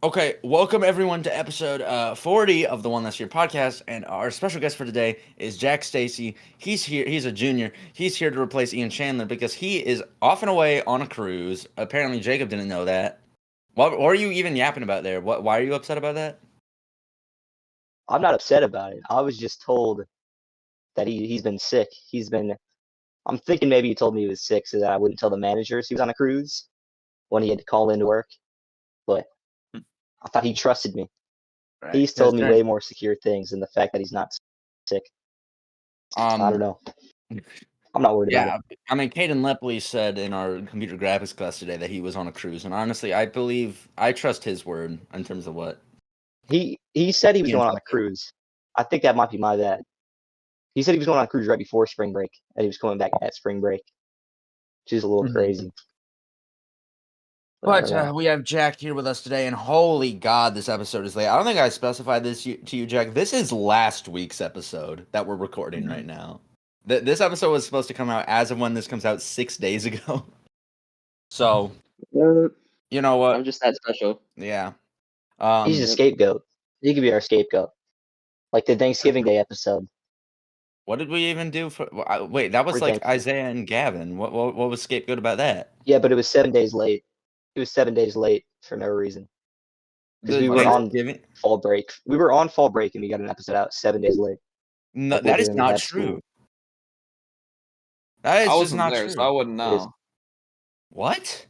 Okay, welcome everyone to episode 40 of the One Last Year podcast, and our special guest for today is Jack Stacy. He's here. He's a junior. He's here to replace Ian Chandler because he is off and away on a cruise. Apparently, Jacob didn't know that. What are you even yapping about there? Why are you upset about that? I'm not upset about it. I was just told that he's been sick. I'm thinking maybe he told me he was sick so that I wouldn't tell the managers he was on a cruise when he had to call into work. But I thought he trusted me. Right. He's told me way more secure things than the fact that he's not sick. I don't know. I'm not worried about it. I mean, Caden Lepley said in our computer graphics class today that he was on a cruise, and honestly, I trust his word in terms of what He said he was Ian going told on a me. cruise. I think that might be my bad. He said he was going on a cruise right before spring break, and he was coming back at spring break, which is a little crazy. But we have Jack here with us today, and holy God, this episode is late. I don't think I specified this to you, Jack. This is last week's episode that we're recording right now. This episode was supposed to come out as of when this comes out 6 days ago. So, you know what? I'm just that special. Yeah. He's a scapegoat. He could be our scapegoat, like the Thanksgiving Day episode. What did we even do for? Wait, that was like Isaiah and Gavin. What was scapegoat about that? Yeah, but it was 7 days late. It was 7 days late for no reason. Because we were on fall break. We were on fall break and we got an episode out 7 days late. No, like that is not true. School. That is just not true. So I wouldn't know. What?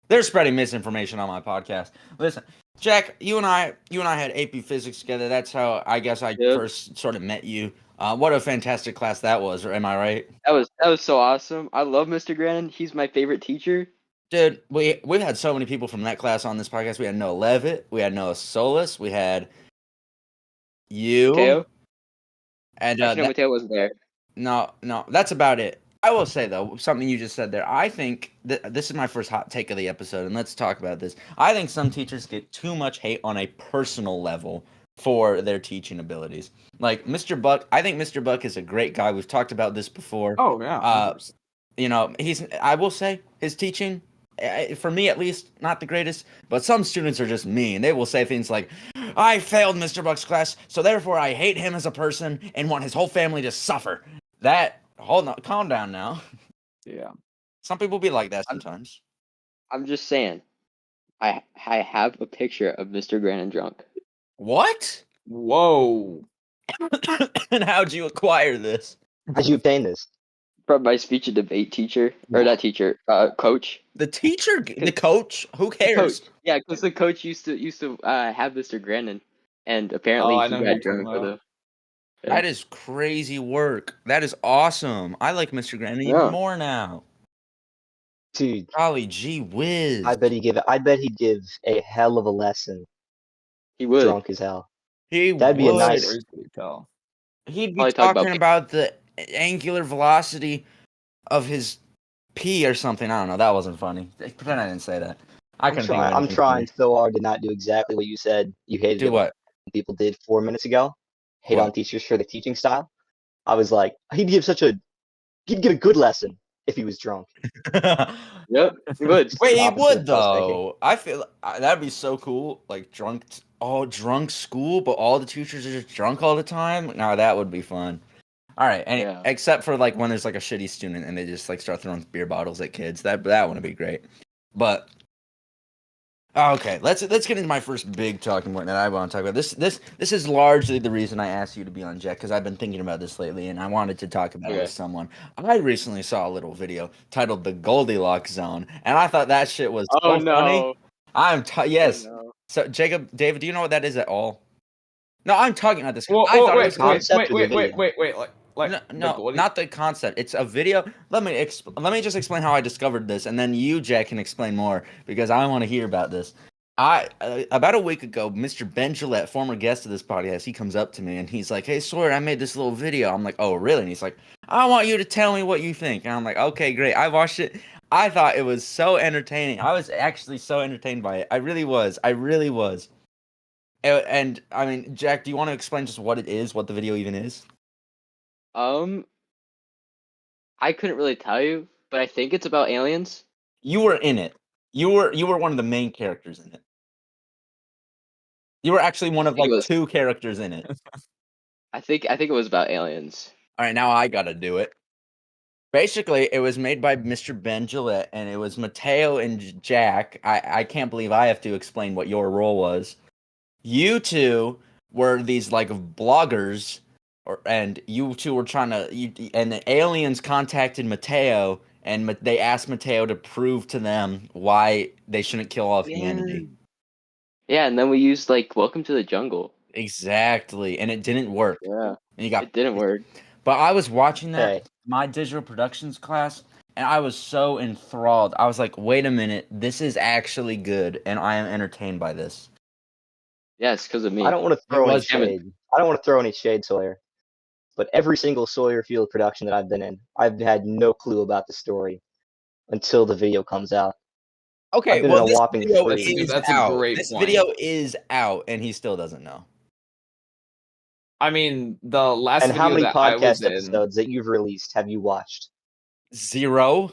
They're spreading misinformation on my podcast. Listen, Jack, you and I had AP Physics together. That's how I guess I first sort of met you. What a fantastic class that was, am I right? That was so awesome. I love Mr. Grannon. He's my favorite teacher. Dude, we've had so many people from that class on this podcast. We had Noah Levitt, we had Noah Solis, we had you. Mateo? And Mateo wasn't there. No, that's about it. I will say, though, something you just said there. I think this is my first hot take of the episode, and let's talk about this. I think some teachers get too much hate on a personal level for their teaching abilities. Like Mr. Buck, I think Mr. Buck is a great guy. We've talked about this before. Oh, yeah. I will say, his teaching, for me at least, not the greatest, but some students are just mean. They will say things like, I failed Mr. Buck's class, so therefore I hate him as a person and want his whole family to suffer. Hold on, calm down now. Yeah. Some people be like that sometimes. I'm just saying, I have a picture of Mr. Grannon drunk. What? Whoa. And how'd you acquire this? How'd you obtain this? From my speech and debate teacher, or not teacher, coach. The teacher, the coach. Who cares? Coach. Yeah, because the coach used to have Mr. Grannon, and apparently he got drunk with him. Yeah. That is crazy work. That is awesome. I like Mr. Grannon even more now. Dude, golly gee whiz! I bet he'd give a hell of a lesson. He would. Drunk as hell. That'd be a nice. He'd be talking about the angular velocity of his pee or something. I don't know. That wasn't funny. Pretend I didn't say that. I'm trying so hard to not do exactly what you said. You hated do what people did 4 minutes ago. Hate on teachers for the teaching style. I was like, he'd give a good lesson if he was drunk. Yep, he would. Wait, he would though. I feel that'd be so cool. Like drunk school, but all the teachers are just drunk all the time. No, that would be fun. All right, except for like when there's like a shitty student and they just like start throwing beer bottles at kids. That wouldn't be great. But okay, let's get into my first big talking point that I want to talk about. This is largely the reason I asked you to be on, Jack, because I've been thinking about this lately and I wanted to talk about it with someone. I recently saw a little video titled "The Goldilocks Zone," and I thought that shit was funny. Yes. Oh, no. So David, do you know what that is at all? No, I'm talking about this. Wait, no, not the concept. It's a video. Let me just explain how I discovered this, and then you, Jack, can explain more because I want to hear about this. About a week ago, Mr. Ben Gillette, former guest of this podcast, he comes up to me and he's like, "Hey, Sawyer, I made this little video." I'm like, "Oh, really?" And he's like, "I want you to tell me what you think." And I'm like, "Okay, great." I watched it. I thought it was so entertaining. I was actually so entertained by it. I really was. And I mean, Jack, do you want to explain just what it is, what the video even is? I couldn't really tell you, but I think it's about aliens. You were in it. You were one of the main characters in it. You were actually one of like 2 characters in it. I think it was about aliens. All right, now I gotta do it. Basically, it was made by Mr. Ben Gillette, and it was Mateo and Jack. I can't believe I have to explain what your role was. You two were these like bloggers, and you two were trying to. And the aliens contacted Mateo, and they asked Mateo to prove to them why they shouldn't kill all of humanity. Yeah, and then we used like "Welcome to the Jungle." Exactly, and it didn't work. Yeah, and it didn't work. But I was watching that my digital productions class, and I was so enthralled. I was like, "Wait a minute, this is actually good, and I am entertained by this." Yes, because of me. I don't want to throw any shade. I don't want to throw any shade, Sawyer. But every single Sawyer Field production that I've been in, I've had no clue about the story until the video comes out. Okay, I've been well, in a whopping video 3. is That's out. a great this point. video is out, and he still doesn't know. I mean, the last and video how many that I was podcast episodes that you've released have you watched? 0.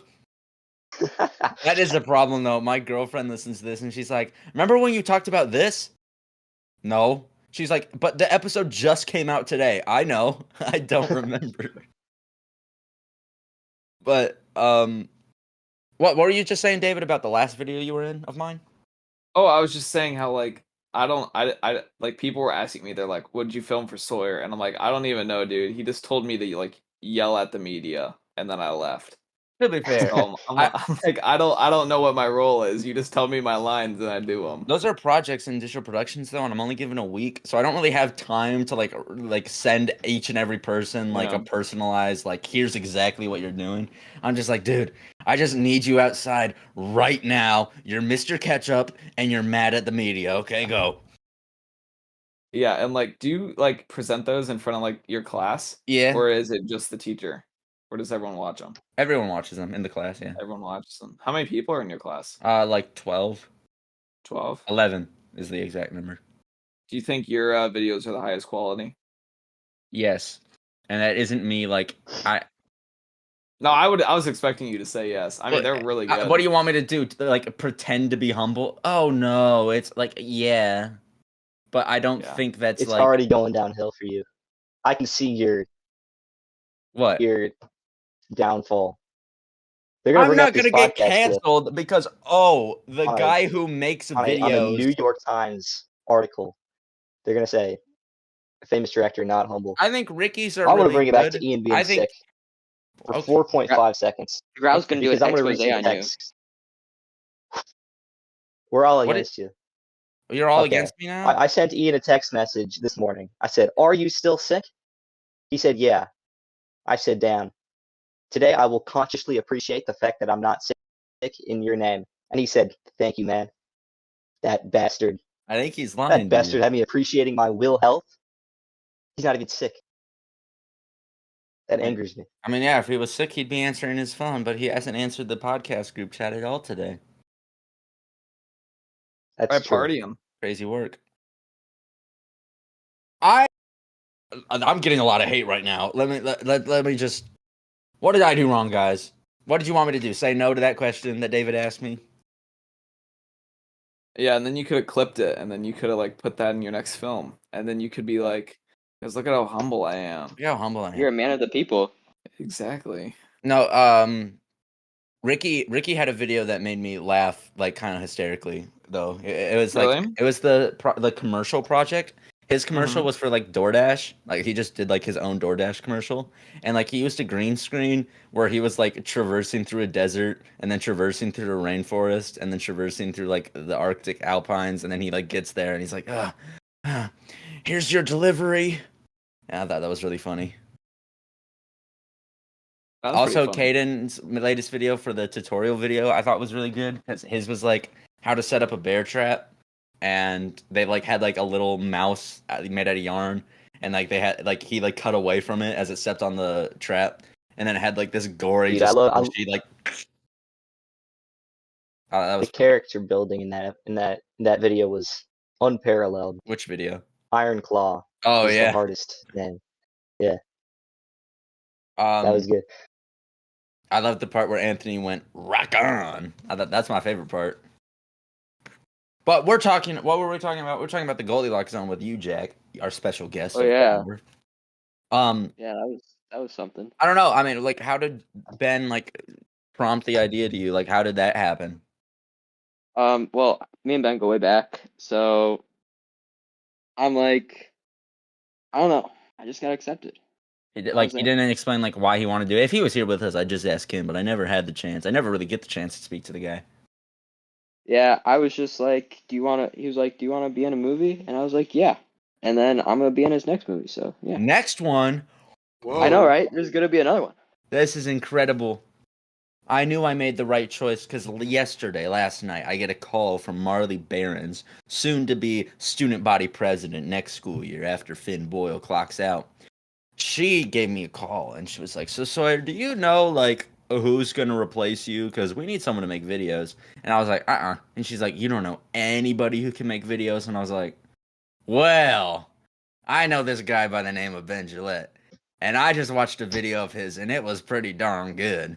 That is a problem, though. My girlfriend listens to this, and she's like, "Remember when you talked about this?" No. She's like, "But the episode just came out today." I know. I don't remember. But what were you just saying, David, about the last video you were in of mine? Oh, I was just saying how like I like people were asking me, they're like, "What did you film for Sawyer?" And I'm like, "I don't even know, dude. He just told me to like yell at the media, and then I left." To be fair, So I'm like, I don't know what my role is. You just tell me my lines and I do them. those are projects in digital productions, though, and I'm only given a week, so I don't really have time to like send each and every person like a personalized like, here's exactly what you're doing. I'm just like, dude, I just need you outside right now. You're Mr. Ketchup and you're mad at the media. Okay, go. Yeah, and like, do you like present those in front of like your class? Yeah. Or is it just the teacher? Or does everyone watch them? Everyone watches them in the class. Yeah. Everyone watches them. How many people are in your class? Like 12. 12? 11 is the exact number. Do you think your videos are the highest quality? Yes. And that isn't me like No, I was expecting you to say yes. I mean, they're really good. What do you want me to do? Like pretend to be humble? Oh no, it's like yeah. But I don't think that's it's like already going downhill for you. I can see your downfall. I'm not gonna get canceled because the guy who makes videos on a New York Times article, they're gonna say famous director not humble. I think Ricky's are. I want to bring it back to Ian being sick for 4.5 seconds. I was gonna do an expose on you. We're all against you. You're all against me now? I sent Ian a text message this morning. I said, "Are you still sick?" He said, "Yeah." I said, "Damn. Today I will consciously appreciate the fact that I'm not sick in your name." And he said, "Thank you, man." That bastard. I think he's lying. That bastard had me appreciating my will health. He's not even sick. That angers me. I mean, yeah, if he was sick, he'd be answering his phone, but he hasn't answered the podcast group chat at all today. That's partying. Crazy work. I'm getting a lot of hate right now. Let me just. What did I do wrong, guys? What did you want me to do? Say no to that question that David asked me? Yeah, and then you could have clipped it, and then you could have like put that in your next film, and then you could be like, "Because look at how humble I am." Look how humble I am. You're a man of the people. Exactly. No, Ricky had a video that made me laugh like kind of hysterically though. It was like it was the commercial project. His commercial was for like DoorDash. Like he just did like his own DoorDash commercial, and like he used a green screen where he was like traversing through a desert and then traversing through a rainforest and then traversing through like the Arctic alpines, and then he like gets there and he's like, here's your delivery. Yeah, I thought that was really funny. Also, Caden's latest video for the tutorial video I thought was really good because his was like how to set up a bear trap, and they like had like a little mouse made out of yarn, and like they had like he like cut away from it as it stepped on the trap, and then it had like this gory Dude, that the was character building in that video was unparalleled. Which video? Iron Claw. Oh yeah, the hardest name. Yeah. That was good. I loved the part where Anthony went rock on. I thought that's my favorite part. But we're talking. What were we talking about? We're talking about the Goldilocks zone with you, Jack, our special guest. Oh yeah. Yeah, that was something. I don't know. I mean, like, how did Ben like prompt the idea to you? Like, how did that happen? Well, me and Ben go way back, so I'm like, I don't know. I just got accepted. He didn't explain like why he wanted to do it. If he was here with us, I'd just ask him. But I never had the chance. I never really get the chance to speak to the guy. Yeah, I was just like, he was like, do you want to be in a movie? And I was like, yeah. And then I'm gonna be in his next movie. So yeah. Next one. Whoa. I know, right? There's gonna be another one. This is incredible. I knew I made the right choice because last night, I get a call from Marley Barons, soon to be student body president next school year after Finn Boyle clocks out. She gave me a call and she was like, so Sawyer, do you know like who's going to replace you? Because we need someone to make videos. And I was like, And she's like, you don't know anybody who can make videos? And I was like, well, I know this guy by the name of Ben Gillette. And I just watched a video of his and it was pretty darn good.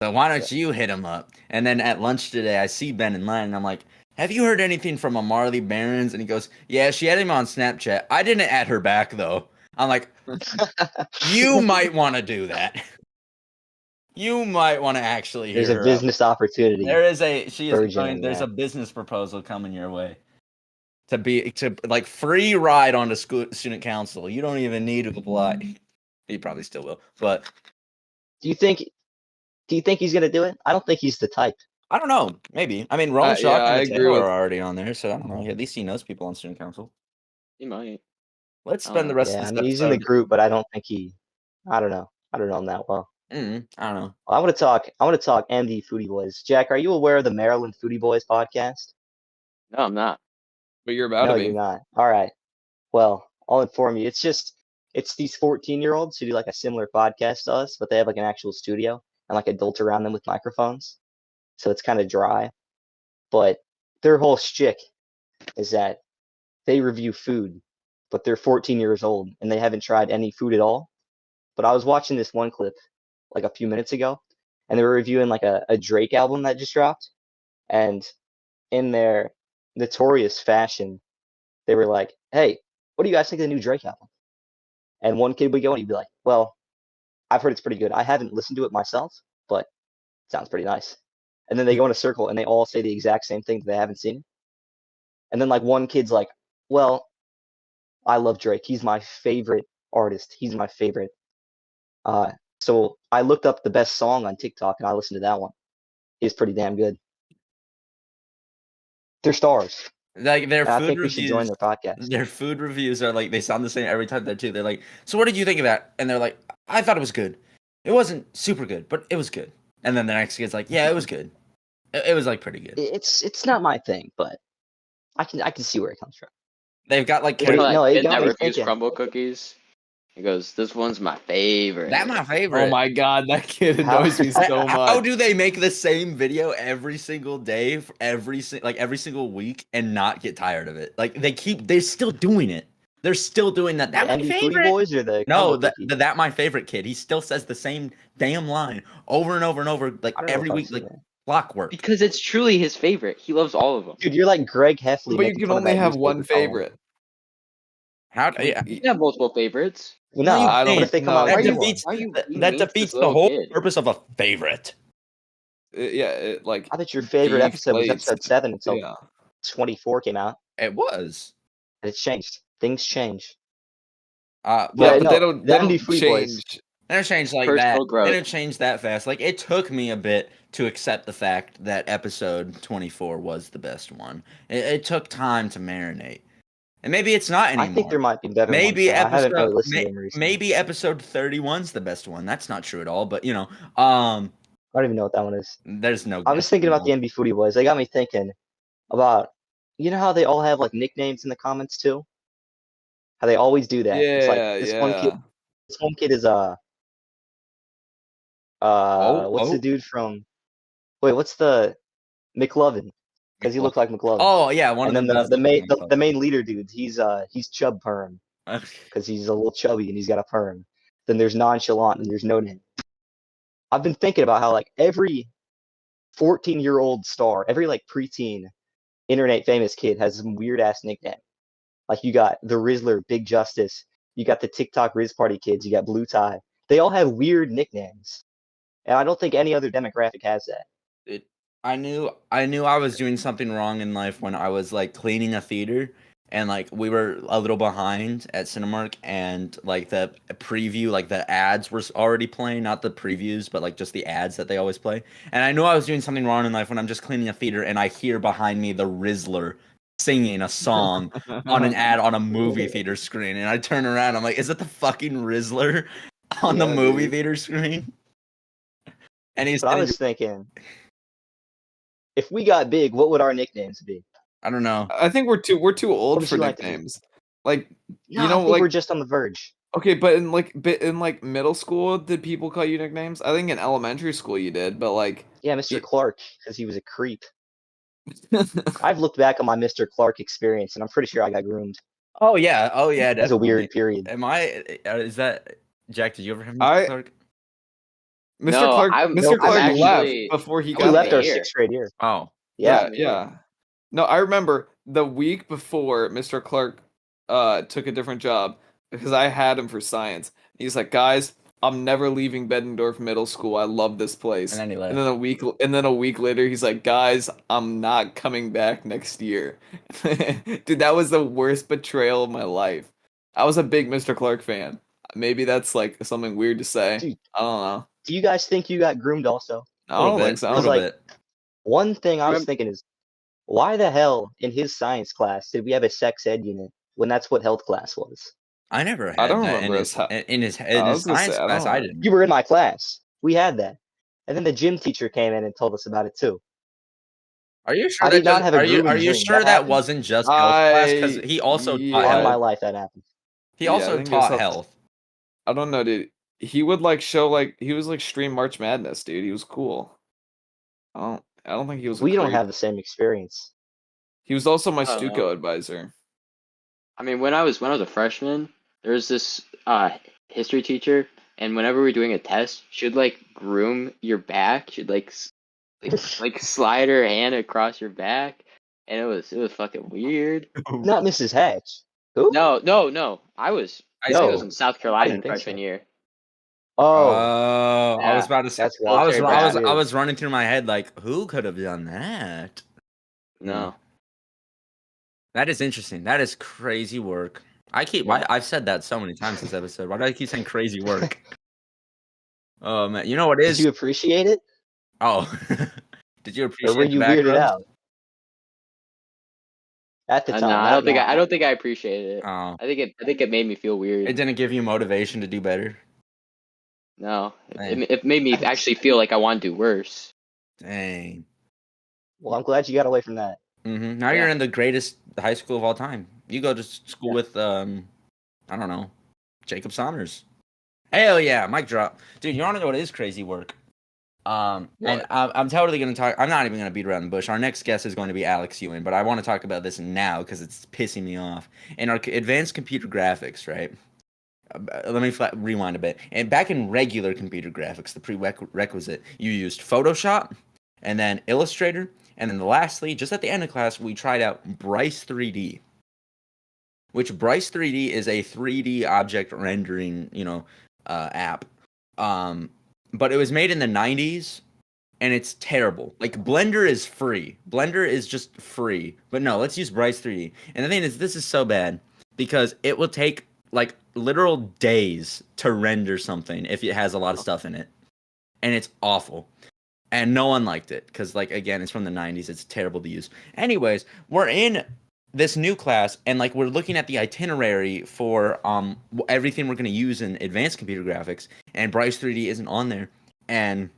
So why don't you hit him up? And then at lunch today, I see Ben in line, and I'm like, have you heard anything from a Marley Barons? And he goes, yeah, she had him on Snapchat. I didn't add her back, though. I'm like, you might want to do that. You might want to actually hear her. There's a business opportunity. There's a business proposal coming your way. To like free ride onto student council. You don't even need to apply. He probably still will. But do you think he's gonna do it? I don't think he's the type. I don't know. Maybe. I mean, Roland Shock and Taylor are already on there, so I don't know. At least he knows people on student council. He might. Let's spend the rest of this episode. He's in the group, but I don't think I don't know. I don't know him that well. I don't know. I want to talk MD Foodie Boys. Jack, are you aware of the Maryland Foodie Boys podcast? No, I'm not. But you're about to be. No, you're not. All right. Well, I'll inform you. It's these 14-year-olds who do like a similar podcast to us, but they have like an actual studio and like adults around them with microphones. So it's kind of dry. But their whole shtick is that they review food, but they're 14 years old and they haven't tried any food at all. But I was watching this one clip like a few minutes ago, and they were reviewing like a Drake album that just dropped. And in their notorious fashion, they were like, hey, what do you guys think of the new Drake album? And one kid would go and he'd be like, well, I've heard it's pretty good. I haven't listened to it myself, but it sounds pretty nice. And then they go in a circle and they all say the exact same thing that they haven't seen. And then like one kid's like, well, I love Drake. He's my favorite artist. He's my favorite. So I looked up the best song on TikTok and I listened to that one. It's pretty damn good. They're stars. Like their food I think reviews, we should join their podcast. Their food reviews are like, they sound the same every time too. They're like, so what did you think of that? And they're like, I thought it was good. It wasn't super good, but it was good. And then the next kid's like, yeah, it was good. It was like pretty good. It's not my thing, but I can see where it comes from. They've got like it got reviews crumble cookies. He goes, this one's my favorite. That's my favorite. Oh my god, that kid annoys me so much. How do they make the same video every single day, every single week, and not get tired of it? Like they're still doing it. They're still doing that. That my favorite. Boys or the that my favorite kid. He still says the same damn line over and over and over, like every week, like clockwork. Because it's truly his favorite. He loves all of them. Dude, you're like Greg Heffley. But you can only have one favorite. How do you have multiple favorites? No, I don't. If they come out, that defeats the whole purpose of a favorite. I bet your favorite episode was episode 7 until 24 came out. It was. And it's changed. Things change. But they don't change. They don't change like that. They don't change that fast. Like it took me a bit to accept the fact that episode 24 was the best one. It took time to marinate. And maybe it's not anymore. I think there might be better ones. Maybe episode 31's the best one. That's not true at all, but I don't even know what that one is. There's no. I was thinking about the NB Foodie Boys. They got me thinking about, you know how they all have like nicknames in the comments too? How they always do that. Yeah, it's like this one kid is the dude from what's the McLovin? Because he looked like McLovin. Oh yeah, and then the main leader dude, he's Chub Perm, because he's a little chubby and he's got a perm. Then there's Nonchalant and there's No Name. I've been thinking about how like every 14-year-old star, every like preteen internet famous kid has some weird ass nickname. Like you got the Rizzler, Big Justice. You got the TikTok Riz Party kids. You got Blue Tie. They all have weird nicknames, and I don't think any other demographic has that. I knew I was doing something wrong in life when I was like cleaning a theater, and like we were a little behind at Cinemark, and like the preview, like the ads were already playing, not the previews, but like just the ads that they always play. And I knew I was doing something wrong in life when I'm just cleaning a theater, and I hear behind me the Rizzler singing a song on an ad on a movie theater screen, and I turn around, I'm like, is it the fucking Rizzler on the movie theater screen? And he's. But I was thinking, if we got big, what would our nicknames be? I don't know. I think we're too old for nicknames. Like, no, I think like we're just on the verge. Okay, but in middle school, did people call you nicknames? I think in elementary school you did, but like yeah, Mr. Clark, because he was a creep. I've looked back on my Mr. Clark experience, and I'm pretty sure I got groomed. Oh yeah, definitely. That's a weird period. Am I? Is that Jack? Did you ever have Mr. Clark? Mr. Clark left before he got We left our 6th grade year. Oh. Yeah. No, I remember the week before Mr. Clark took a different job because I had him for science. He's like, guys, I'm never leaving Beddendorf Middle School. I love this place. And then he left. And then a week later, he's like, guys, I'm not coming back next year. Dude, that was the worst betrayal of my life. I was a big Mr. Clark fan. Maybe that's like something weird to say. Dude, I don't know. Do you guys think you got groomed also? I don't think so. A little bit. One thing I was thinking is, why the hell in his science class did we have a sex ed unit when that's what health class was? I never had I don't that remember in his science class. I didn't. You were in my class. We had that. And then the gym teacher came in and told us about it too. Are you sure? I did not have a Are you sure that wasn't just health class? Because he also taught on my life that happened. He also taught health. I don't know, dude. He would like show like he was like stream March Madness, dude. He was cool. I don't think he was. We don't have the same experience. He was also my Stuco advisor. I mean, when I was a freshman, there was this history teacher, and whenever we were doing a test, she'd like groom your back. She'd like slide her hand across your back, and it was fucking weird. Not Mrs. Hatch. Who? No. I was in South Carolina freshman year. Oh, I was about to say. That's I was running through my head like, who could have done that? No. That is interesting. That is crazy work. I've said that so many times this episode. Why do I keep saying crazy work? Oh man, you know what is? Did you appreciate it? Oh, did you appreciate? Or were you weirded out? At the time, no, I don't think I appreciated it. Oh. I think it made me feel weird. It didn't give you motivation to do better. No, it made me actually feel like I want to do worse. Dang. Well, I'm glad you got away from that. Mm-hmm. Now you're in the greatest high school of all time. You go to school with, I don't know, Jacob Saunders. Hell yeah, mic drop. Dude, you want to know what is crazy work? And I'm totally going to talk. I'm not even going to beat around the bush. Our next guest is going to be Alex Ewan, but I want to talk about this now because it's pissing me off. In our advanced computer graphics, right? Let me rewind a bit. And back in regular computer graphics, the prerequisite, you used Photoshop and then Illustrator. And then lastly, just at the end of class, we tried out Bryce 3D. Which Bryce 3D is a 3D object rendering, app. But it was made in the 90s, and it's terrible. Like, Blender is free. Blender is just free. But no, let's use Bryce 3D. And the thing is, this is so bad, because it will take, like, literal days to render something if it has a lot of stuff in it. And it's awful. And no one liked it, because, like, again, it's from the 90s. It's terrible to use. Anyways, we're in this new class, and like we're looking at the itinerary for everything we're going to use in advanced computer graphics, and Bryce 3D isn't on there. And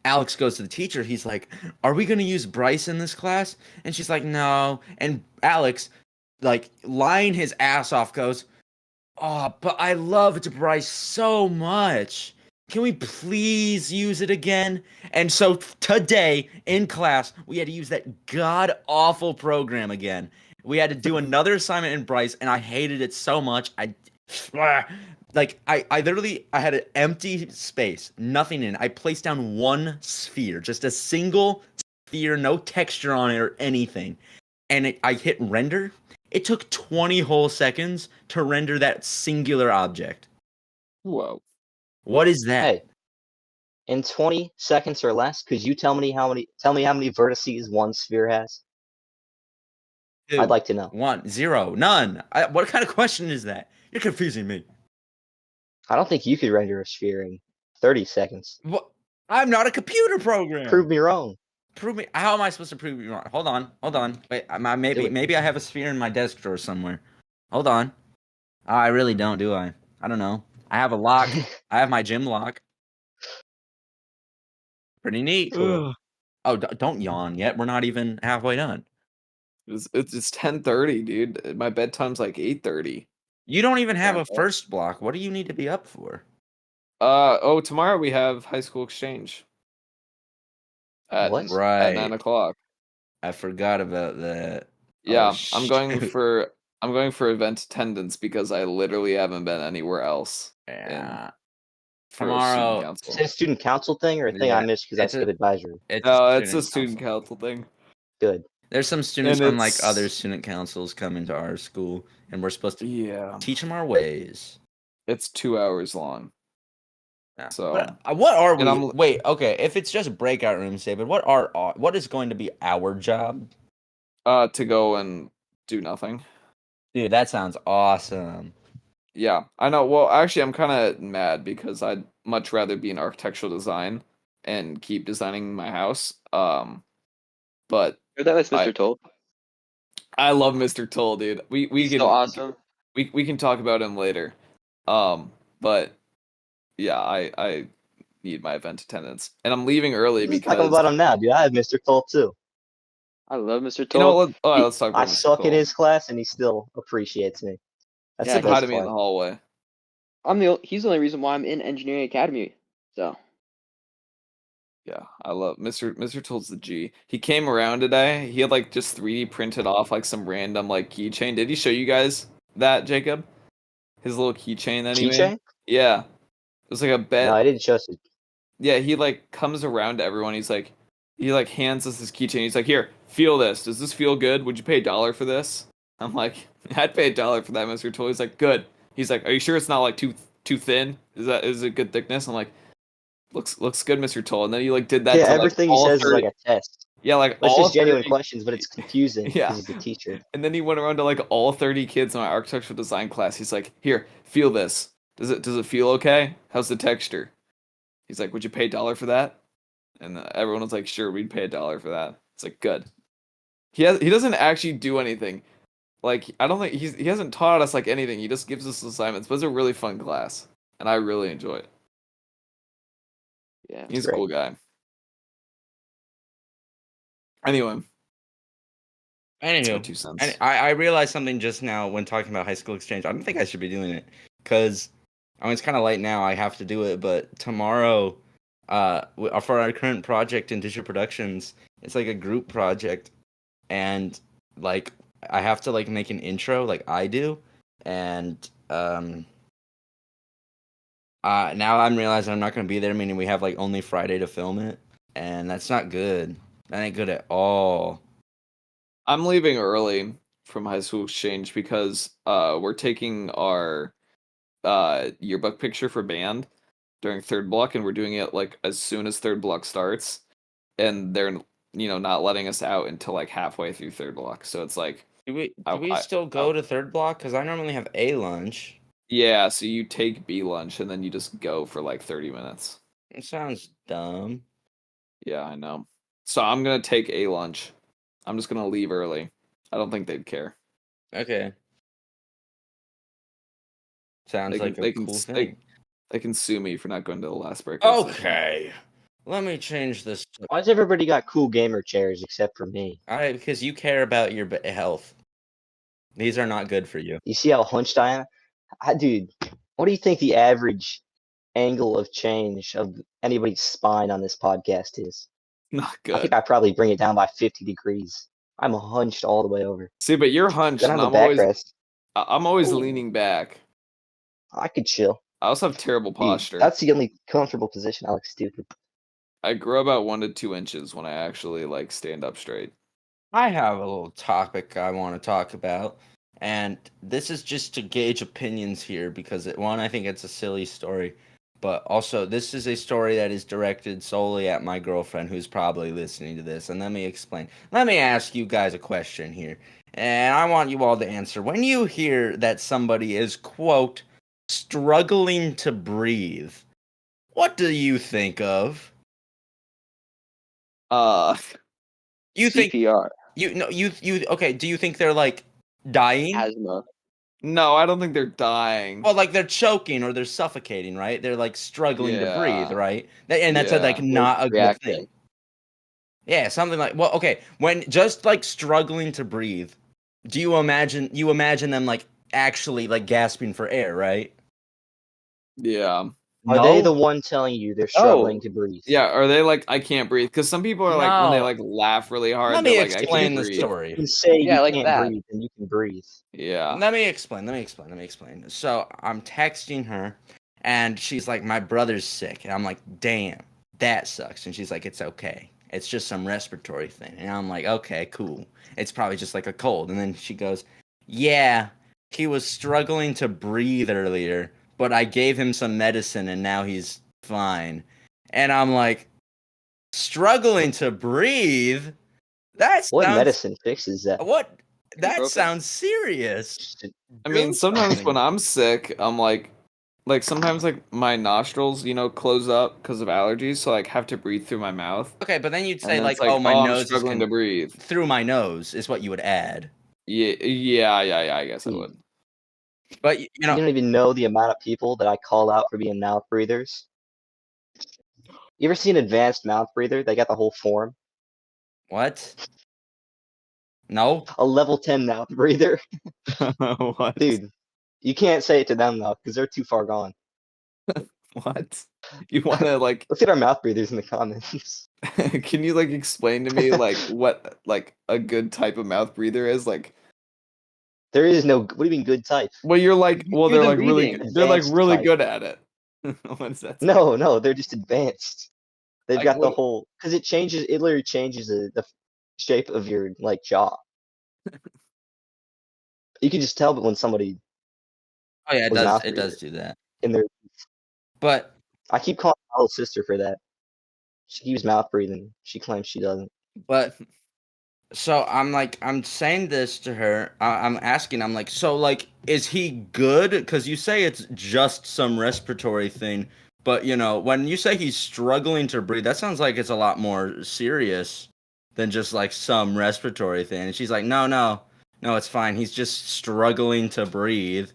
Alex goes to the teacher. He's like, "Are we going to use Bryce in this class?" And she's like, "No." And Alex, like lying his ass off, goes, "Oh, but I loved Bryce so much. Can we please use it again?" And so today in class, we had to use that god-awful program again. We had to do another assignment in Bryce, and I hated it so much. I had an empty space, nothing in it. I placed down one sphere, just a single sphere, no texture on it or anything. And I hit render. It took 20 whole seconds to render that singular object. Whoa. What is that? Hey, in 20 seconds or less, could you tell me how many vertices one sphere has? 2, I'd like to know. 1, 0, none. What kind of question is that? You're confusing me. I don't think you could render a sphere in 30 seconds. What? I'm not a computer program. Prove me wrong. Prove me. How am I supposed to prove you wrong? Hold on. Wait, maybe I have a sphere in my desk drawer somewhere. Hold on. Oh, I really don't, do I? I don't know. I have a lock. I have my gym lock. Pretty neat. Cool. Oh, don't yawn yet. We're not even halfway done. It's 10:30, dude. My bedtime's like 8:30. You don't even have a first block. What do you need to be up for? Tomorrow we have high school exchange. At 9 o'clock. I forgot about that. Yeah, I'm going for event attendance because I literally haven't been anywhere else. Yeah. Tomorrow. Is it a student council thing or a thing I missed because I skipped advisory? It's a student council thing. Good. There's some students from like other student councils coming to our school, and we're supposed to teach them our ways. It's 2 hours long. Yeah. So what are we? Wait, okay. If it's just breakout rooms, David, what is going to be our job? To go and do nothing. Dude, that sounds awesome. Yeah, I know. Well, actually, I'm kind of mad because I'd much rather be in architectural design and keep designing my house. But that was Mr. Toll. I love Mr. Toll, dude. We He's can so awesome. We can talk about him later. But yeah, I need my event attendance, and I'm leaving early because talk about him now, dude. I have Mr. Toll too. I love Mr. Toll. You know, let's talk about I suck in his class, and he still appreciates me. That's said hi to me in the hallway. He's the only reason why I'm in engineering academy. So. Yeah, I love Mr. Toll's the G. He came around today. He had like just 3D printed off like some random like keychain. Did he show you guys that, Jacob? His little keychain that he made? Yeah. It was like a bet. No, I didn't show you. Yeah, he like comes around to everyone. He hands us this keychain. He's like, "Here, feel this. Does this feel good? Would you pay $1 for this?" I'm like, "I'd pay $1 for that, Mr. Toll." He's like, "Good." He's like, "Are you sure it's not like too thin? Is it good thickness?" I'm like, Looks good, Mr. Toll. And then he like did that. Yeah, everything he says is like a test. Yeah, like it's just genuine questions, but it's confusing because he's a teacher. And then he went around to like all 30 kids in my architectural design class. He's like, "Here, feel this. Does it feel okay? How's the texture?" He's like, "Would you pay $1 for that?" And everyone was like, "Sure, we'd pay $1 for that." It's like, good. He doesn't actually do anything. Like, I don't think he hasn't taught us like anything. He just gives us assignments. But it's a really fun class, and I really enjoy it. Yeah, he's a cool guy. Anywho, I realized something just now when talking about high school exchange. I don't think I should be doing it because it's kind of late now. I have to do it, but tomorrow, for our current project in digital productions, it's like a group project, and like I have to like make an intro, like I do, and now I'm realizing I'm not going to be there, meaning we have like only Friday to film it, and that's not good. That ain't good at all. I'm leaving early from high school exchange because we're taking our yearbook picture for band during third block, and we're doing it like as soon as third block starts, and they're not letting us out until like halfway through third block. So it's like, do we still go to third block? Because I normally have A lunch. Yeah, so you take B lunch and then you just go for like 30 minutes. It sounds dumb. Yeah, I know. So I'm going to take A lunch. I'm just going to leave early. I don't think they'd care. Okay. Sounds like a cool thing. They can sue me for not going to the last break. Okay. Let me change this. Why's everybody got cool gamer chairs except for me? Because you care about your health. These are not good for you. You see how hunched I am? Dude, what do you think the average angle of change of anybody's spine on this podcast is? Not good. I think I probably bring it down by 50 degrees. I'm hunched all the way over. See, but you're hunched, and I'm always leaning back. I could chill. I also have terrible posture. Dude, that's the only comfortable position. I look stupid. I grow about 1 to 2 inches when I actually like stand up straight. I have a little topic I want to talk about, and this is just to gauge opinions here because one, I think it's a silly story, but also this is a story that is directed solely at my girlfriend who's probably listening to this. And let me explain. Let me ask you guys a question here, and I want you all to answer. When you hear that somebody is, quote, struggling to breathe, what do you think of? You think CPR. you okay, do you think they're like dying? Asthma. No, I don't think they're dying. Well, like they're choking or they're suffocating, right? They're like struggling to breathe, Yeah. right? And that's like Yeah. not a good Reacting. thing. Yeah, something like, well, okay, when just like struggling to breathe, do you imagine them like actually like gasping for air, right? Yeah. Are they No? the one telling you they're struggling to breathe? Yeah, are they like, I can't breathe? Because some people are like, when they No. like laugh really hard, Let they're me like, I can't explain the breathe. You story. can say Yeah, you like can't that. breathe, and you can breathe. Yeah. Let me explain. So I'm texting her, and she's like, "My brother's sick," and I'm like, "Damn, that sucks." And she's like, "It's okay. It's just some respiratory thing." And I'm like, "Okay, cool. It's probably just like a cold." And then she goes, "Yeah, he was struggling to breathe earlier, but I gave him some medicine, and now he's fine." And I'm like, "Struggling to breathe? That What sounds medicine fixes that? what? That Ibuprofen. sounds serious." Just- I mean, Do sometimes something. when I'm sick, I'm like sometimes like my nostrils, close up because of allergies, so like have to breathe through my mouth. Okay, but then you'd And say then like, it's like, "Oh, my oh, I'm nose is struggling to breathe. through my nose," is what you would add. Yeah, I guess I Dude, would. But you don't even know the amount of people that I call out for being mouth breathers. You ever see an advanced mouth breather? They got the whole form. what? No. A level 10 mouth breather. What? Dude, you can't say it to them though, because they're too far gone. What? You want to like? Look at our mouth breathers in the comments. Can you like explain to me like what like a good type of mouth breather is? Like, There is no. What do you mean good type? well, you're like, well, Hear they're them like really, breathing. they're like Advanced really type. good at it. What is that? No, they're just advanced. They've Like got the what? whole because it changes. It literally changes the shape of your like jaw. You can just tell when somebody Oh yeah, was a mouth it does breather do that. in their. But I keep calling my little sister for that. She keeps mouth breathing. She claims she doesn't. but so I'm saying this to her. I'm asking. I'm like, so like, is he good? Because you say it's just some respiratory thing, but when you say he's struggling to breathe, that sounds like it's a lot more serious than just like some respiratory thing. And she's like, no, no, no, it's fine. He's just struggling to breathe.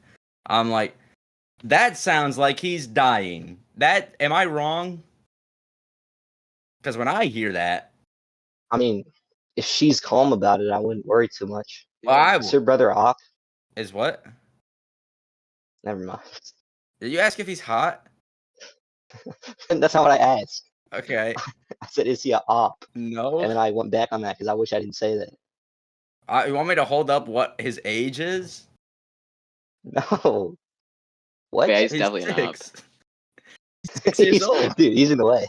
I'm like, that sounds like he's dying. Am I wrong? Because when I hear that, I mean, if she's calm about it, I wouldn't worry too much. well, I Is her brother off? is what? Never mind. Did you ask if he's hot? That's not what I asked. Okay. I said, is he a op? No. And then I went back on that because I wish I didn't say that. You want me to hold up what his age is? No. What? Yeah, he's He's definitely an op. 6. 6 years old. Dude, he's in the way.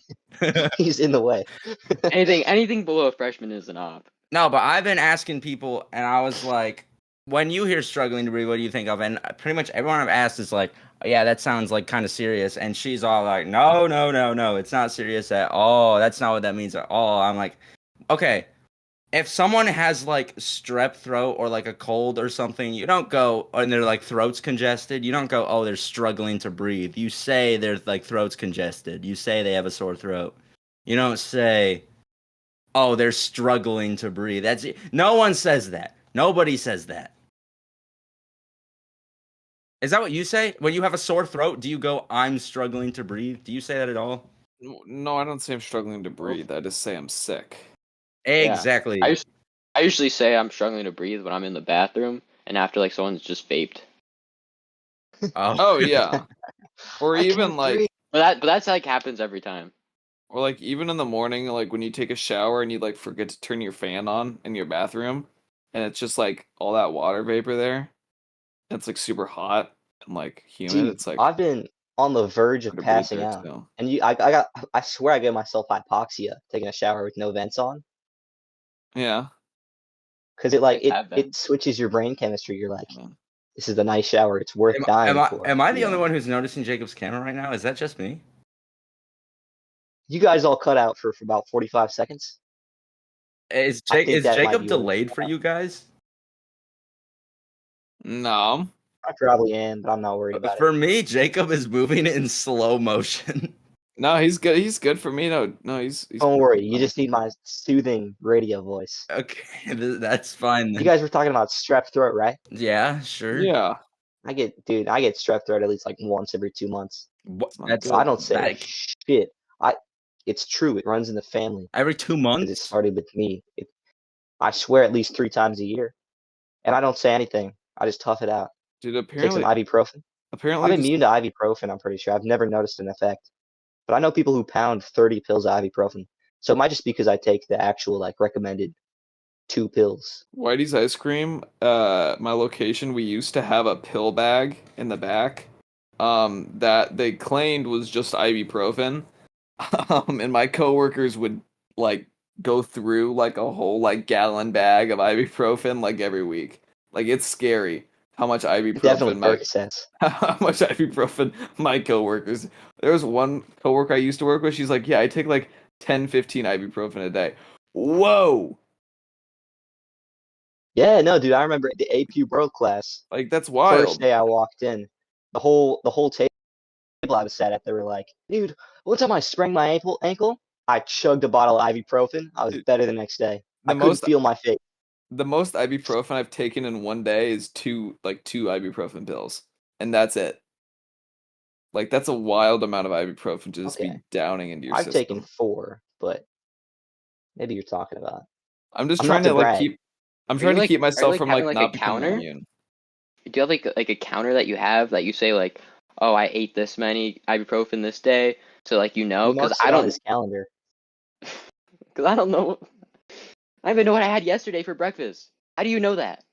He's in the way. Anything below a freshman is an op. No, but I've been asking people, and I was like, when you hear struggling to breathe, what do you think of? And pretty much everyone I've asked is like, yeah, that sounds like kind of serious. And she's all like, no, no, no, no, it's not serious at all. That's not what that means at all. I'm like, okay, if someone has like strep throat or like a cold or something, you don't go and their like throat's congested. You don't go, oh, they're struggling to breathe. You say their like throat's congested. You say they have a sore throat. You don't say, oh, they're struggling to breathe. That's it. No one says that. Nobody says that. Is that what you say? When you have a sore throat, do you go, I'm struggling to breathe? Do you say that at all? No, I don't say I'm struggling to breathe. I just say I'm sick. Exactly. Yeah. I usually say I'm struggling to breathe when I'm in the bathroom and after like someone's just vaped. Oh, yeah. Or even like, But that's like happens every time. or like even in the morning, like when you take a shower and you like forget to turn your fan on in your bathroom, and it's just like all that water vapor there. It's like super hot and like humid. Dude, It's like, I've been on the verge of Better be passing there, out. too. And I swear I gave myself hypoxia taking a shower with no vents on. Yeah. Because it switches your brain chemistry. You're like, Yeah. this is a nice shower. It's worth dying for. Am I the only one who's noticing Jacob's camera right now? Is that just me? You guys all cut out for about 45 seconds. Is I think that might Jacob be delayed for you guys? No. I probably am, but I'm not worried about For me, Jacob is moving in slow motion. No, he's good. He's good for me. No, he's Don't worry. You just need my soothing radio voice. Okay, that's fine then. You guys were talking about strep throat, right? Yeah, sure. Yeah. I get strep throat at least like once every 2 months. That's I don't say shit. It's true. It runs in the family. Every 2 'Cause months? it started with me. I swear at least 3 times a year. And I don't say anything. I just tough it out. Dude, Take some apparently ibuprofen. I'm immune to ibuprofen, I'm pretty sure. I've never noticed an effect. But I know people who pound 30 pills of ibuprofen. So it might just be because I take the actual recommended 2 pills. Whitey's ice cream, my location, we used to have a pill bag in the back, that they claimed was just ibuprofen. And my coworkers would go through a whole gallon bag of ibuprofen every week. It's scary how much Definitely ibuprofen Percocets. my coworkers. There was one coworker I used to work with, she's like, yeah, I take 10, 15 ibuprofen a day. Whoa! Yeah, no, dude, I remember the AP Bro class. That's wild. First day I walked in, the whole table I was sat at, they were like, dude, one time I sprained my ankle, I chugged a bottle of ibuprofen. I was better the next day. I couldn't feel my face. The most ibuprofen I've taken in one day is two ibuprofen pills, and that's it. That's a wild amount of ibuprofen to just be downing into your system. I've taken 4, but maybe you're talking about. I'm just trying to keep. I'm trying to keep myself from not becoming immune. Do you have a counter that you have that you say oh, I ate this many ibuprofen this day, so because I don't his calendar. Because I don't know. I don't even know what I had yesterday for breakfast. How do you know that?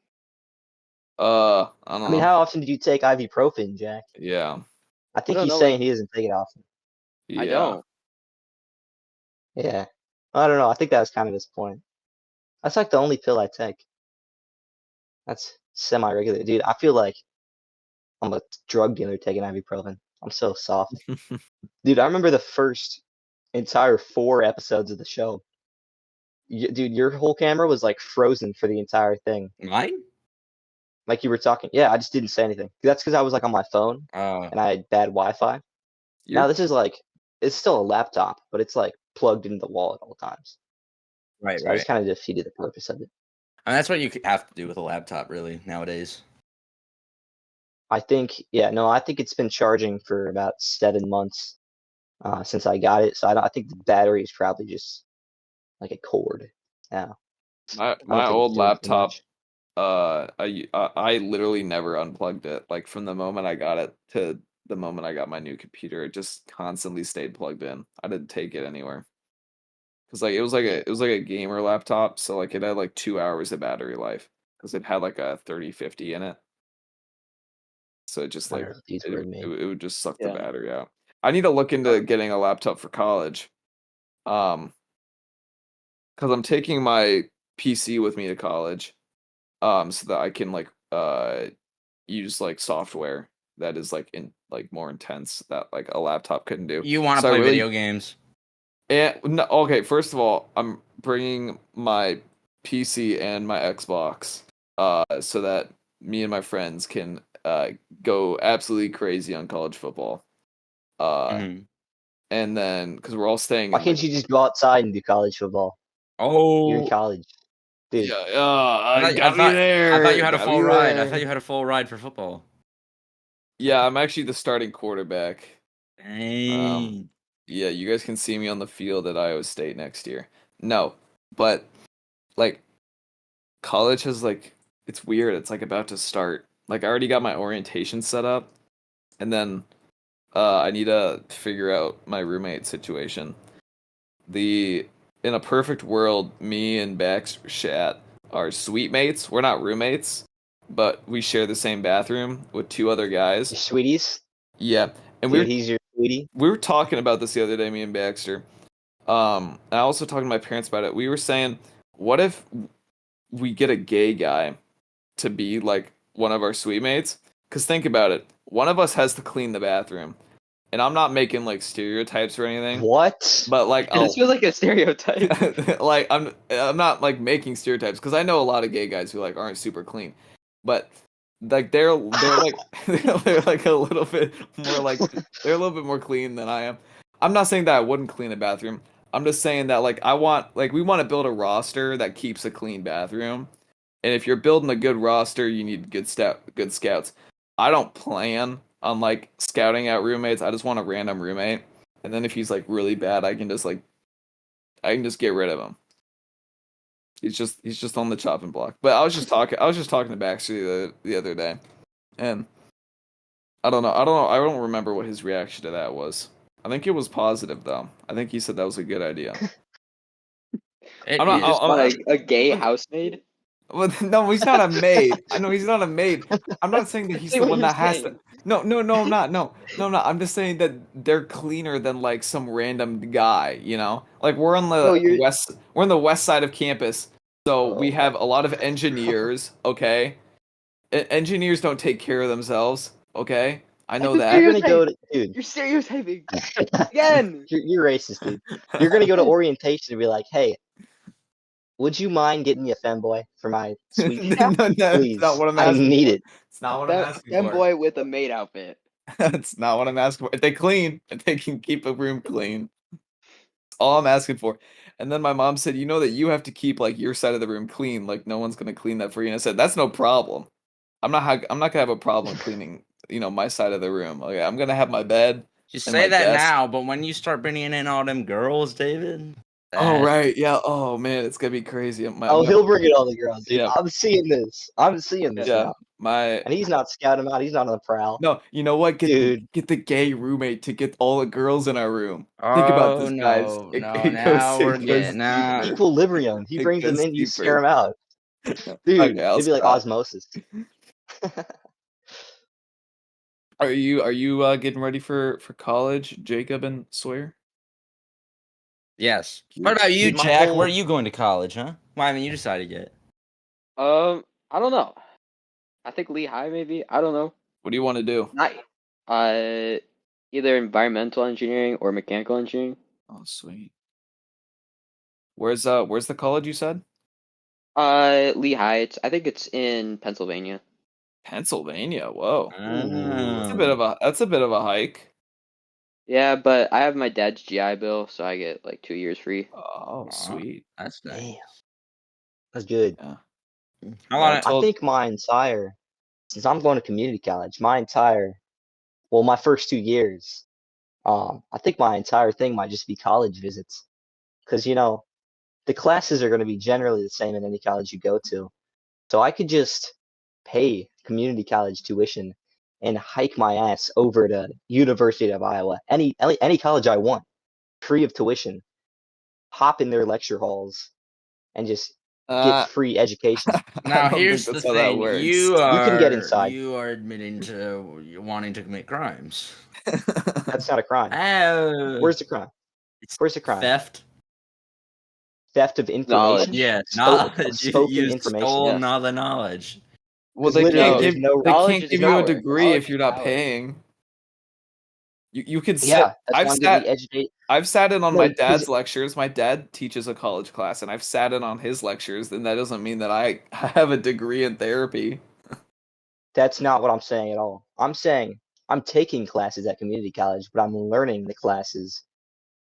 I don't know. I mean, how often did you take ibuprofen, Jack? Yeah. I think he's saying he doesn't take it often. Yeah. I don't. Yeah. I don't know. I think that was kind of his point. That's the only pill I take. That's semi-regular. Dude, I feel like I'm a drug dealer taking ibuprofen. I'm so soft. Dude, I remember the first entire 4 episodes of the show. Dude, your whole camera was frozen for the entire thing. Mine? You were talking. Yeah, I just didn't say anything. That's because I was on my phone and I had bad Wi-Fi. Now this is it's still a laptop, but it's plugged into the wall at all times. Right, so I just kind of defeated the purpose of it. I mean, that's what you have to do with a laptop, really, nowadays. I think it's been charging for about 7 months since I got it. So I think the battery is probably just a cord now. My old laptop, I literally never unplugged it. From the moment I got it to the moment I got my new computer, it just constantly stayed plugged in. I didn't take it anywhere. Because it was a gamer laptop, so it had 2 hours of battery life because it had a 3050 in it. So it just it would just suck the battery out. I need to look into getting a laptop for college. Because I'm taking my PC with me to college, so that I can use software that is more intense that a laptop couldn't do. You want to play video games? And no, okay, first of all, I'm bringing my PC and my Xbox, so that me and my friends can go absolutely crazy on college football. And then because we're all staying. Why can't you just go outside and do college football? Oh, you're in college, dude. Yeah, I thought you had a full ride. I thought you had a full ride for football. Yeah, I'm actually the starting quarterback. Dang. Yeah, you guys can see me on the field at Iowa State next year. No, but college has it's weird. It's about to start. I already got my orientation set up, and then I need to figure out my roommate situation. In a perfect world, me and Backshat are suite mates. We're not roommates, but we share the same bathroom with 2 other guys. Your sweeties? Yeah, And Dude, he's your sweetie. We were talking about this the other day, me and Baxter. And I also talking to my parents about it. We were saying, what if we get a gay guy to be like one of our suite mates? Because think about it. One of us has to clean the bathroom. And I'm not making like stereotypes or anything. What? But like, This feels like a stereotype. like I'm not like making stereotypes because I know a lot of gay guys who like aren't super clean, but like they're like they're like a little bit more like they're a little bit more clean than I am. I'm not saying that I wouldn't clean a bathroom. I'm just saying that like we want to build a roster that keeps a clean bathroom. And if you're building a good roster, you need good scouts. I don't plan on like scouting out roommates. I just want a random roommate. And then if he's like really bad, I can just get rid of him. He's just on the chopping block. But I was just talking to Baxter the other day. And I don't know. I don't remember what his reaction to that was. I think it was positive though. I think he said that was a good idea. I'm like a gay housemaid. Well, no, he's not a maid. I know he's not a maid. I'm not saying that he's the one that has to. No, I'm not. No, I'm not. I'm just saying that they're cleaner than like some random guy. You know, like we're on the west side of campus, so we have a lot of engineers. Okay, engineers don't take care of themselves. Okay, I know that. You're gonna go to, dude. You're stereotyping again. You're racist, dude. You're gonna go to orientation and be like, hey. Would you mind getting me a femboy for my suite? No, please. It's not what I'm asking. I need it. It's not what I'm asking for. Femboy with a maid outfit. That's not what I'm asking for. If they clean, if they can keep a room clean, that's all I'm asking for. And then my mom said, "You know that you have to keep like your side of the room clean. Like no one's gonna clean that for you." And I said, "That's no problem. I'm not gonna have a problem cleaning, my side of the room. Okay, I'm gonna have my bed." You say that now, but when you start bringing in all them girls, David. Oh right, yeah. Oh man, it's gonna be crazy. He'll bring in all the girls, dude. Yeah. I'm seeing this now. And he's not scouting out. He's not on the prowl. No, you know what? Get the gay roommate to get all the girls in our room. Think about this, guys. Now we're getting equilibrium. He brings them in, you scare them out. Dude, it'd be like osmosis. Are you getting ready for college, Jacob and Sawyer? Yes. What about you, Jack? Where are you going to college, huh? Why haven't you decided yet? I don't know. I think Lehigh, maybe. I don't know. What do you want to do? Either environmental engineering or mechanical engineering. Oh, sweet. Where's the college you said? Lehigh. I think it's in Pennsylvania. Pennsylvania. Whoa. That's a bit of a hike. Yeah, but I have my dad's GI Bill, so I get like 2 years free. Oh, sweet. That's nice. Damn. That's good. Yeah. I think since I'm going to community college, my first 2 years, I think my entire thing might just be college visits. Because, the classes are going to be generally the same in any college you go to. So I could just pay community college tuition and hike my ass over to University of Iowa, any college I want, free of tuition, hop in their lecture halls, and just get free education. Now here's the thing: you can get inside. You are admitting to wanting to commit crimes. That's not a crime. Where's the crime? Where's the crime? Theft of information. Yeah, knowledge. You stole all the knowledge. Well, they can't give you a degree if you're not paying. You can sit. Yeah, I've sat in on my dad's lectures. My dad teaches a college class, and I've sat in on his lectures, and that doesn't mean that I have a degree in therapy. That's not what I'm saying at all. I'm saying I'm taking classes at community college, but I'm learning the classes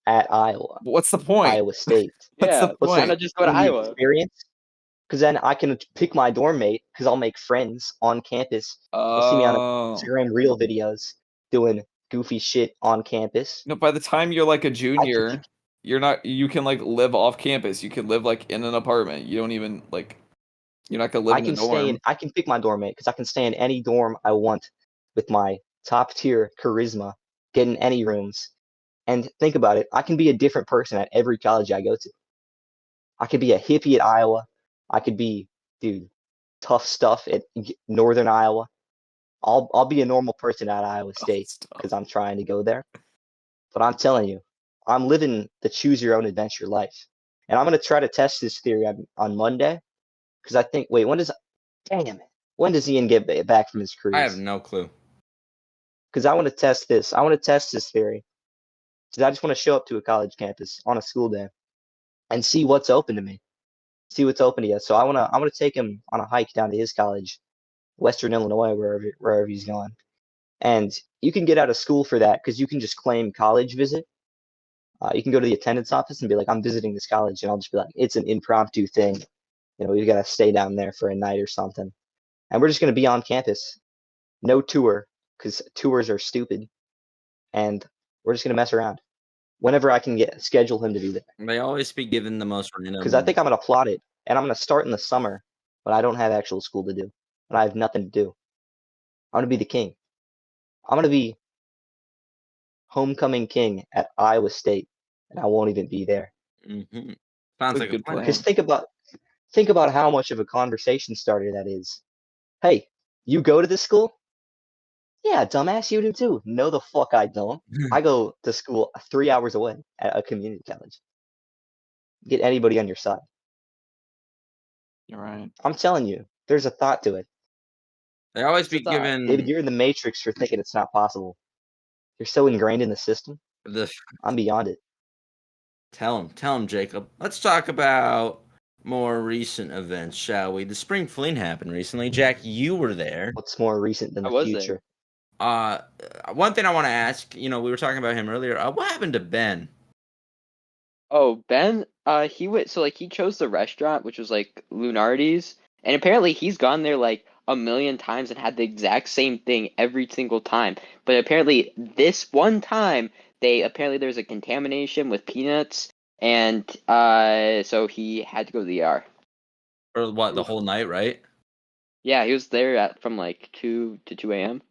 at Iowa. What's the point? Iowa State. What's the point? Why not just go to Iowa? Experience? Because then I can pick my dorm mate, because I'll make friends on campus. You'll see me on Instagram Reel videos doing goofy shit on campus. No, by the time you're like a junior, you can like live off campus. You can live like in an apartment. You don't even like, you're not gonna live in a dorm. I can pick my dorm mate, because I can stay in any dorm I want with my top tier charisma, get in any rooms. And think about it, I can be a different person at every college I go to. I could be a hippie at Iowa. I could be, tough stuff at Northern Iowa. I'll be a normal person at Iowa State because I'm trying to go there. But I'm telling you, I'm living the choose your own adventure life, and I'm gonna try to test this theory on Monday because I think. Wait, when does Ian get back from his cruise? I have no clue. Because I want to test this. I want to test this theory. Because I just want to show up to a college campus on a school day and see what's open to me. See what's open to you. So I want to take him on a hike down to his college, Western Illinois, wherever he's going. And you can get out of school for that because you can just claim college visit. You can go to the attendance office and be like, I'm visiting this college, and I'll just be like, it's an impromptu thing. We've got to stay down there for a night or something. And we're just going to be on campus. No tour, because tours are stupid. And we're just going to mess around. Whenever I can schedule him to do that. They always be given the most random. Because I think I'm going to plot it. And I'm going to start in the summer, but I don't have actual school to do. And I have nothing to do. I'm going to be the king. I'm going to be homecoming king at Iowa State. And I won't even be there. Mm-hmm. Sounds like a good plan. Because think about how much of a conversation starter that is. Hey, you go to this school? Yeah, dumbass, you do too. No, the fuck I don't. I go to school 3 hours away at a community college. Get anybody on your side. You're right. I'm telling you, there's a thought to it. They always be given. David, you're in the matrix for thinking it's not possible. You're so ingrained in the system. I'm beyond it. Tell him, Jacob. Let's talk about more recent events, shall we? The spring fling happened recently. Jack, you were there. What's more recent than the future? One thing I want to ask, we were talking about him earlier. What happened to Ben? Oh, Ben, he chose the restaurant, which was like Lunardi's, and apparently he's gone there like a million times and had the exact same thing every single time. But apparently this one time, there's a contamination with peanuts, and so he had to go to the ER. For what, the whole night, right? Yeah, he was there from like 2 to 2 a.m.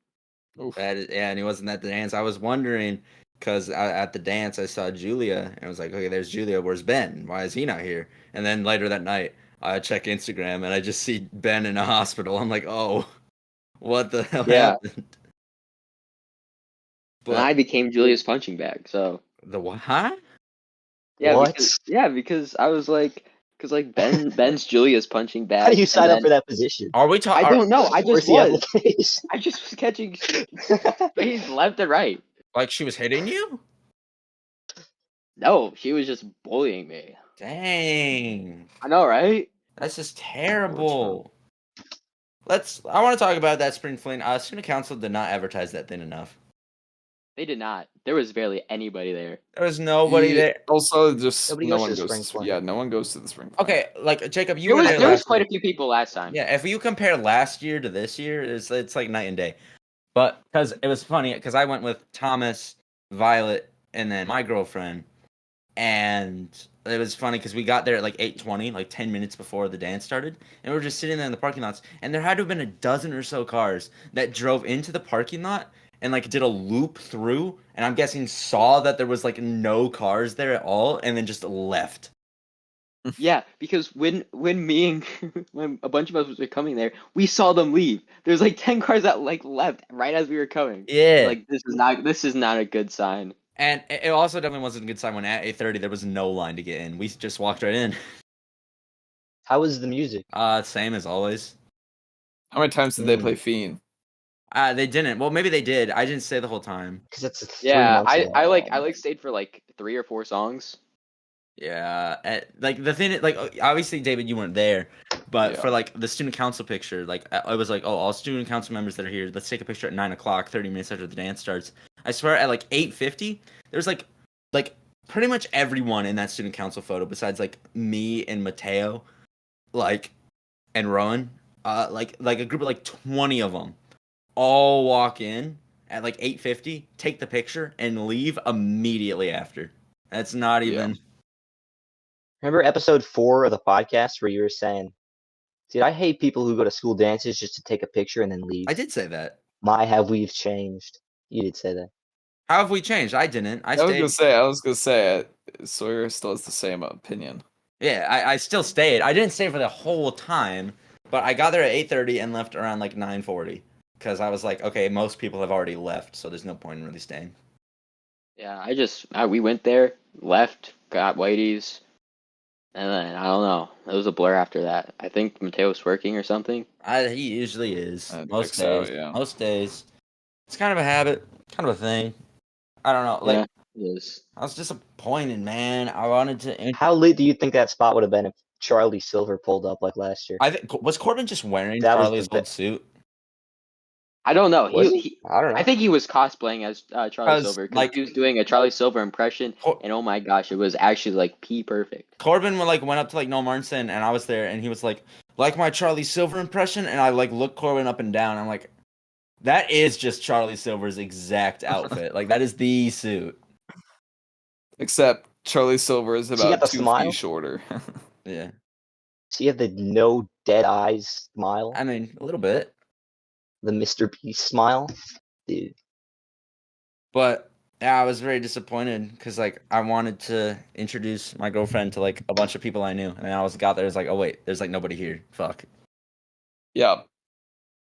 And he wasn't at the dance. I was wondering, because at the dance I saw Julia, and I was like, okay, there's Julia. Where's Ben? Why is he not here? And then later that night, I check Instagram, and I just see Ben in a hospital. I'm like, oh, what the hell happened? But I became Julia's punching bag, so... The what? Huh? Yeah, what? Because I was like... Because, like, Ben's Julia's punching bag. How do you sign up for that position? Are we talking? I don't know. I just was catching space left and right. Like she was hitting you? No, she was just bullying me. Dang. I know, right? That's just terrible. I want to talk about that spring fling. Student council did not advertise that thing enough. They did not. There was barely anybody there. There was nobody there. Also, just no one goes to the spring fling. Okay, like Jacob, you were there. There was quite a few people last time. Yeah, if you compare last year to this year, it's like night and day. But because it was funny, because I went with Thomas, Violet, and then my girlfriend, and it was funny because we got there at like 8:20, like 10 minutes before the dance started, and we were just sitting there in the parking lots, and there had to have been a dozen or so cars that drove into the parking lot and like did a loop through, and I'm guessing saw that there was like no cars there at all, and then just left. Yeah, because when when a bunch of us were coming there, we saw them leave. There's like 10 cars that like left right as we were coming. Yeah, like this is not a good sign. And it also definitely wasn't a good sign when at 8:30 there was no line to get in. We just walked right in. How was the music? Same as always. How many times did they play Fiend? They didn't. Well, maybe they did. I didn't stay the whole time. Because it's I stayed for like 3 or 4 songs. Yeah, like the thing, like obviously David, you weren't there, but for like the student council picture, like I was like, oh, all student council members that are here, let's take a picture at 9:00, 30 minutes after the dance starts. I swear, at like 8:50, there's like pretty much everyone in that student council photo besides like me and Mateo, and Rowan, like a group of like 20 of them, all walk in at like 8:50, take the picture, and leave immediately after. That's not even. Remember episode 4 of the podcast where you were saying, dude, I hate people who go to school dances just to take a picture and then leave. I did say that. Have we changed? You did say that. How have we changed? I didn't. I was gonna say Sawyer still has the same opinion. Yeah, I still stayed. I didn't stay for the whole time, but I got there at 8:30 and left around like 9:40. because I was like, okay, most people have already left, so there's no point in really staying. Yeah, we went there, left, got Whitey's, and then I don't know. It was a blur after that. I think Mateo's working or something. He usually is. I Most think so, days. yeah. Most days. It's kind of a habit, kind of a thing. I don't know. Like, Yeah, it is. I was disappointed, man. I wanted to. How lit do you think that spot would have been if Charlie Silver pulled up like last year? I think was Corbin just wearing That was Charlie's the old suit? I don't know. Was he? I don't I know. think he was cosplaying as Charlie 'Cause, Silver because like- he was doing a Charlie Silver impression, and oh my gosh, it was actually like perfect. Corbin went up to like Noel Martinson, and I was there, and he was like my Charlie Silver impression, and I like looked Corbin up and down. I'm like, that is just Charlie Silver's exact outfit. Like that is the suit. Except Charlie Silver is Does he about get the 2 smile? feet shorter. Yeah, Does he have the no dead eyes smile? I mean a little bit, The Mr. Beast smile? Dude. but yeah, I was very disappointed because like I wanted to introduce my girlfriend to like a bunch of people I knew, and then I got there, it's like, oh wait, there's like nobody here. Fuck. Yeah,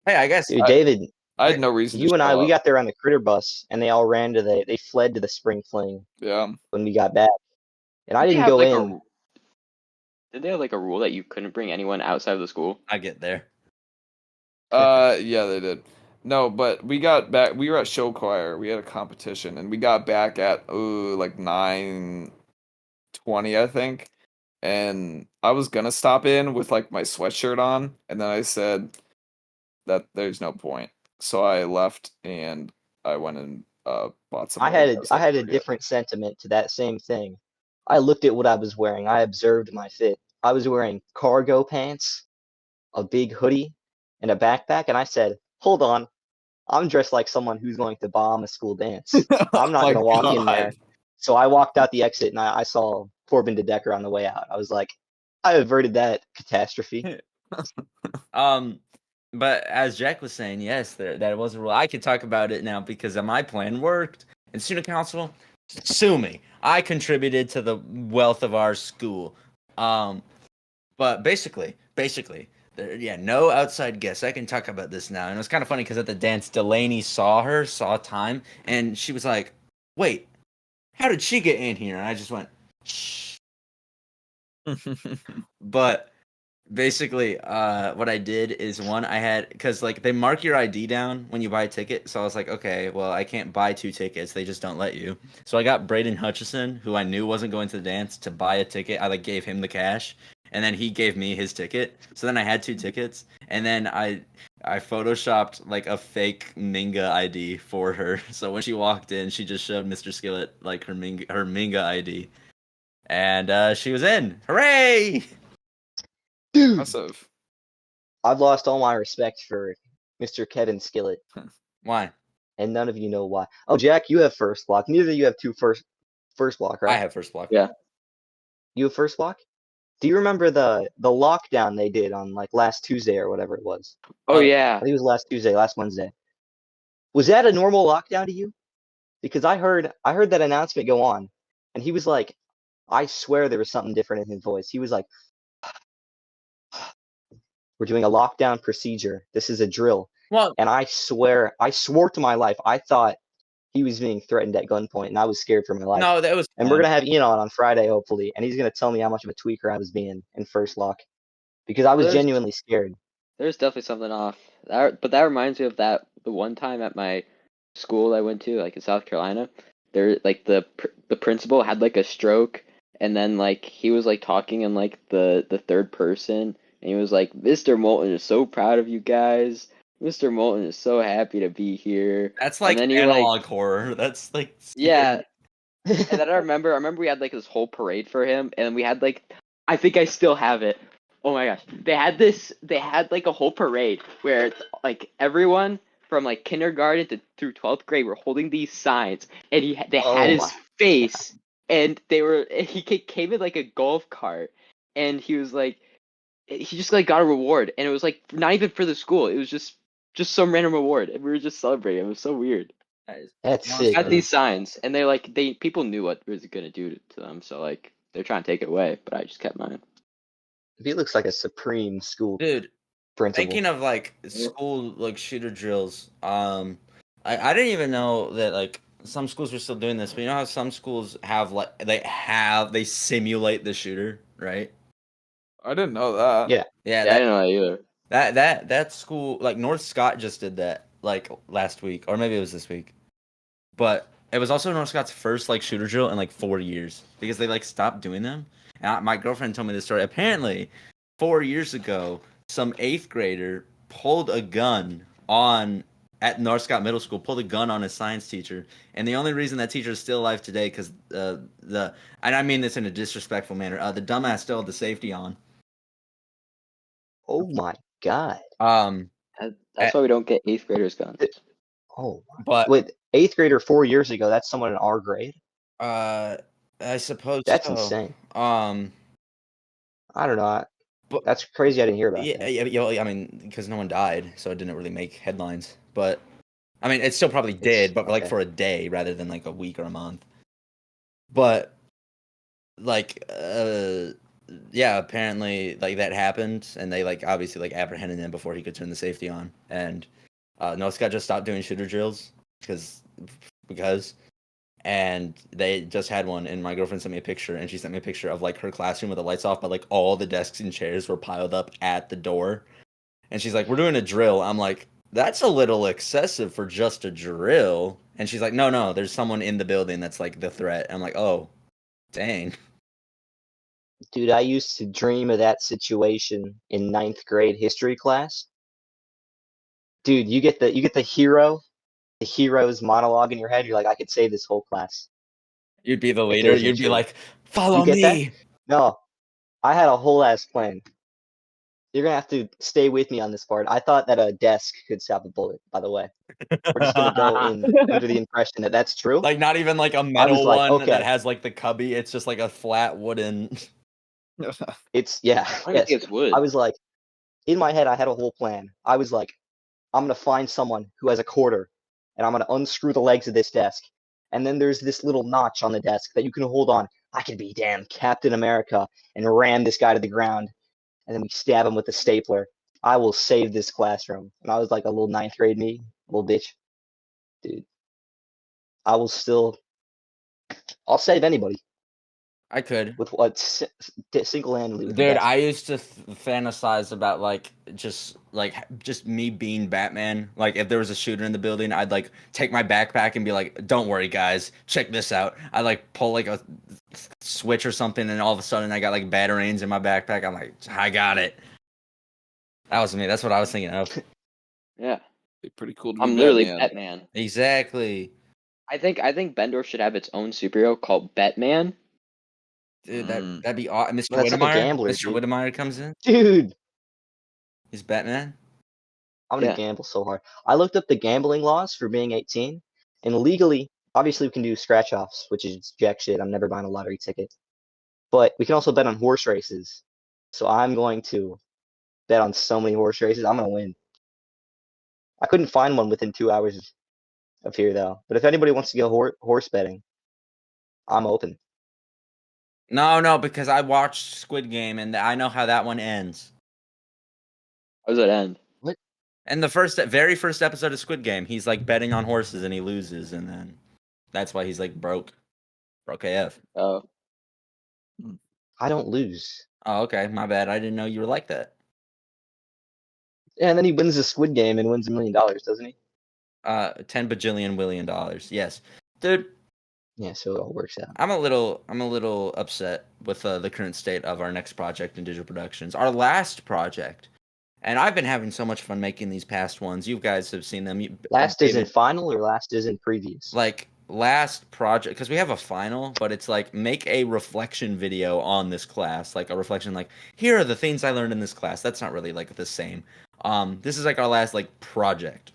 Hey, I guess Dude, David, I had no reason to you and I, show we up. got there on the critter bus, and they all they fled to the spring fling Yeah. when we got back. And I Did they didn't have, go like, in. Did they have like a rule that you couldn't bring anyone outside of the school? I get there. Yeah, they did. No, but we got back. We were at show choir. We had a competition, and we got back at like 9:20, I think. And I was gonna stop in with like my sweatshirt on, and then I said that there's no point. So I left, and I went and bought some. I more had a different sentiment to that same thing. I looked at what I was wearing. I observed my fit. I was wearing cargo pants, a big hoodie, and a backpack, and I said, "Hold on, I'm dressed like someone who's going to bomb a school dance. I'm not Oh my going to walk in God. there." So I walked out the exit, and I saw Corbin DeDecker on the way out. I was like, I averted that catastrophe. But as Jack was saying, yes, that was a rule. I could talk about it now because my plan worked. And student council, sue me. I contributed to the wealth of our school. But basically, no outside guests. I can talk about this now. And it was kind of funny because at the dance, Delaney saw time, and she was like, "Wait, how did she get in here?" And I just went, "Shh." But basically, what I did is I had, because like they mark your ID down when you buy a ticket, so I was like, okay, well I can't buy 2 tickets, they just don't let you. So I got Braden Hutchison, who I knew wasn't going to the dance, to buy a ticket. I like gave him the cash, and then he gave me his ticket. So then I had 2 tickets, and then I photoshopped like a fake Minga ID for her. So when she walked in, she just showed Mr. Skillet like her Minga ID, and she was in. Hooray! Dude, Impressive. I've lost all my respect for Mr. Kevin Skillett, Why? and none of you know why. Oh, Jack, you have first block. Neither of you have first block, right? I have first block. Yeah. You have first block? Do you remember the lockdown they did on like last Tuesday or whatever it was? Oh I yeah. think it was last Tuesday, last Wednesday. Was that a normal lockdown to you? Because I heard that announcement go on, and he was like, I swear there was something different in his voice. He was like, "We're doing a lockdown procedure. This is a drill." Well, And I swore to my life, I thought he was being threatened at gunpoint, and I was scared for my life. no, that was. And we're gonna have Ian on Friday, hopefully, and he's gonna tell me how much of a tweaker I was being in first lock, because I was genuinely scared. There's definitely something off. But that reminds me of the one time at my school I went to, like in South Carolina. There, like the principal had like a stroke, and then like he was like talking in like the third person, and he was like, "Mr. Moulton is so proud of you guys. Mr. Moulton is so happy to be here." That's like and then analog horror. That's like scary. Yeah. And then I remember we had like this whole parade for him, and we had like, I think I still have it. Oh my gosh, they had like a whole parade where like everyone from like kindergarten through 12th grade were holding these signs, and they had his face, and he came in like a golf cart, and he was like, he just like got a reward, and it was like not even for the school, it was just some random reward, and we were just celebrating. It was so weird. That's sick. Had these signs, and people knew what it was gonna do to them, so like they're trying to take it away, but I just kept mine. He looks like a supreme school. Dude, principal. Thinking of like school like shooter drills, I didn't even know that like some schools were still doing this, but you know how some schools have like they simulate the shooter, right? I didn't know that. Yeah. Yeah, I didn't know that either. that school like North Scott just did that like last week, or maybe it was this week. But it was also North Scott's first like shooter drill in like 4 years because they like stopped doing them. And my girlfriend told me this story. Apparently, 4 years ago, some 8th grader pulled a gun on at North Scott Middle School, pulled a gun on his science teacher, and the only reason that teacher is still alive today because the and I mean this in a disrespectful manner, the dumbass still had the safety on. Oh my god. That's why we don't get 8th graders guns. Oh, but wait, 8th grader 4 years ago. That's someone in our grade. I suppose That's so. insane. I don't know. But that's crazy. I didn't hear about that. Yeah. I mean, because no one died, so it didn't really make headlines. But I mean, it still probably did, but like for a day rather than like a week or a month. But like, yeah, apparently like that happened, and they like obviously like apprehended him before he could turn the safety on, and North Scott just stopped doing shooter drills because. And they just had one, and my girlfriend sent me a picture, and she sent me a picture of like her classroom with the lights off, but like all the desks and chairs were piled up at the door. And she's like, "We're doing a drill." I'm like, "That's a little excessive for just a drill." And she's like, "No, there's someone in the building that's like the threat." I'm like, "Oh, dang." Dude, I used to dream of that situation in 9th grade history class. Dude, you get the hero's monologue in your head. You're like, I could save this whole class. You'd be the leader. You'd be like, "Follow you get me." That? No, I had a whole ass plan. You're gonna have to stay with me on this part. I thought that a desk could stop a bullet. By the way, we're just gonna go in under the impression that that's true. Like not even like a metal one that has like the cubby. It's just like a flat wooden. It's yes. It's wood. I was like, in my head, I had a whole plan. I was like, I'm gonna find someone who has a quarter, and I'm gonna unscrew the legs of this desk. And then there's this little notch on the desk that you can hold on. I could be damn Captain America and ram this guy to the ground, and then we stab him with a stapler. I will save this classroom. And I was like a little 9th grade me, little bitch, dude. I will still. I'll save anybody. I could. With what single-handedly. Dude, I used to fantasize about just me being Batman. Like if there was a shooter in the building, I'd like take my backpack and be like, "Don't worry, guys, check this out." I like pull like a switch or something, and all of a sudden I got like batarangs in my backpack. I'm like, I got it. That was me. That's what I was thinking of. Yeah, be pretty cool. I'm literally Batman. Exactly. I think Bendorf should have its own superhero called Batman. Dude, that'd be awesome. Mr. That's Whittemire. like a gambler, Mr. Whittemire comes in. Dude, he's Batman. I'm gonna gamble so hard. I looked up the gambling laws for being 18, and legally, obviously, we can do scratch offs, which is jack shit. I'm never buying a lottery ticket. But we can also bet on horse races. So I'm going to bet on so many horse races. I'm gonna win. I couldn't find one within 2 hours of here though. But if anybody wants to go horse betting, I'm open. No, because I watched Squid Game and I know how that one ends. How does it end? What? And the very first episode of Squid Game, he's like betting on horses and he loses, and then that's why he's like broke AF. Oh. I don't lose. Oh, okay, my bad. I didn't know you were like that. Yeah, and then he wins the Squid Game and wins $1 million, doesn't he? 10 bajillion $1 billion. Yes, dude. Yeah, so it all works out. I'm a little upset with the current state of our next project in digital productions. Our last project, and I've been having so much fun making these past ones. You guys have seen them. Last isn't final, or last isn't previous? Like last project, because we have a final, but it's like make a reflection video on this class, like a reflection, like here are the things I learned in this class. That's not really like the same. This is like our last like project,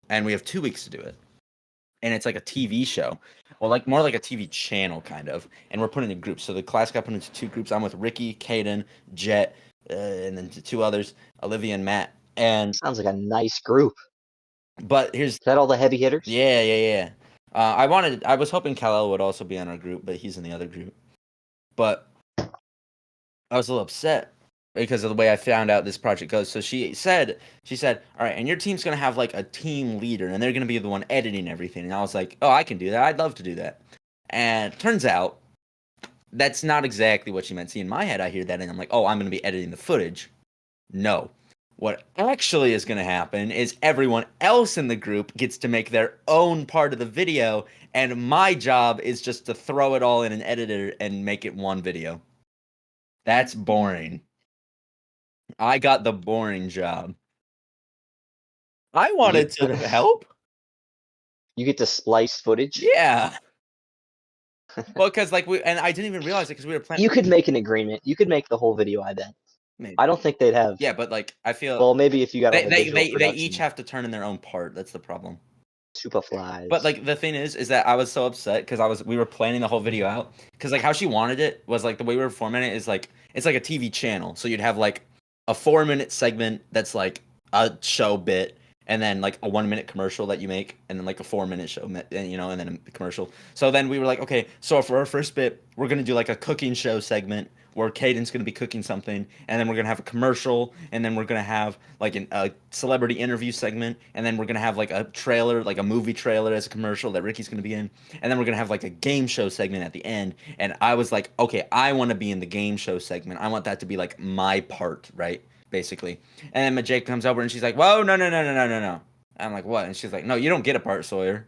and we have 2 weeks to do it. And it's like a TV show, well, like more like a TV channel kind of. And we're putting in groups. So the class got put into 2 groups. I'm with Ricky, Caden, Jet, and then 2 others, Olivia and Matt. And sounds like a nice group. But is that all the heavy hitters? Yeah. I was hoping Kal-El would also be on our group, but he's in the other group. But I was a little upset because of the way I found out this project goes. So she said, all right, and your team's going to have like a team leader and they're going to be the one editing everything. And I was like, oh, I can do that. I'd love to do that. And turns out that's not exactly what she meant. See, in my head, I hear that and I'm like, oh, I'm going to be editing the footage. No. What actually is going to happen is everyone else in the group gets to make their own part of the video. And my job is just to throw it all in an editor and make it one video. That's boring. I got the boring job. I wanted to help. You get to slice footage? Yeah. Well, because like I didn't even realize it because we were planning. You could make an agreement. You could make the whole video, I bet. Maybe. I don't think they'd have. Yeah, but like I feel. Well, maybe if you got they each have to turn in their own part. That's the problem. Super flies. But like the thing is that I was so upset because we were planning the whole video out because like how she wanted it was like the way we were formatting it is like it's like a TV channel. So you'd have like a 4-minute segment that's like a show bit, and then like a 1-minute commercial that you make, and then like a 4-minute show, and then a commercial. So then we were like, okay, so for our first bit, we're gonna do like a cooking show segment where Caden's gonna be cooking something, and then we're gonna have a commercial, and then we're gonna have like a celebrity interview segment, and then we're gonna have like a trailer, like a movie trailer as a commercial that Ricky's gonna be in, and then we're gonna have like a game show segment at the end. And I was like, okay, I want to be in the game show segment. I want that to be like my part, right? Basically. And then Jake comes over and she's like, whoa, no. I'm like, what? And she's like, no, you don't get a part, Sawyer.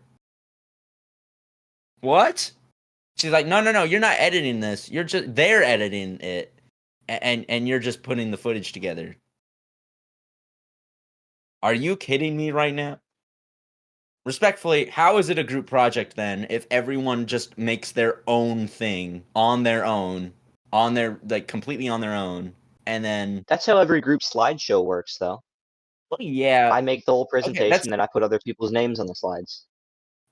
What? She's like, no, you're not editing this. They're editing it, and you're just putting the footage together. Are you kidding me right now? Respectfully, how is it a group project then if everyone just makes their own thing on their own, completely on their own, and then... That's how every group slideshow works, though. Well, yeah. I make the whole presentation, then I put other people's names on the slides.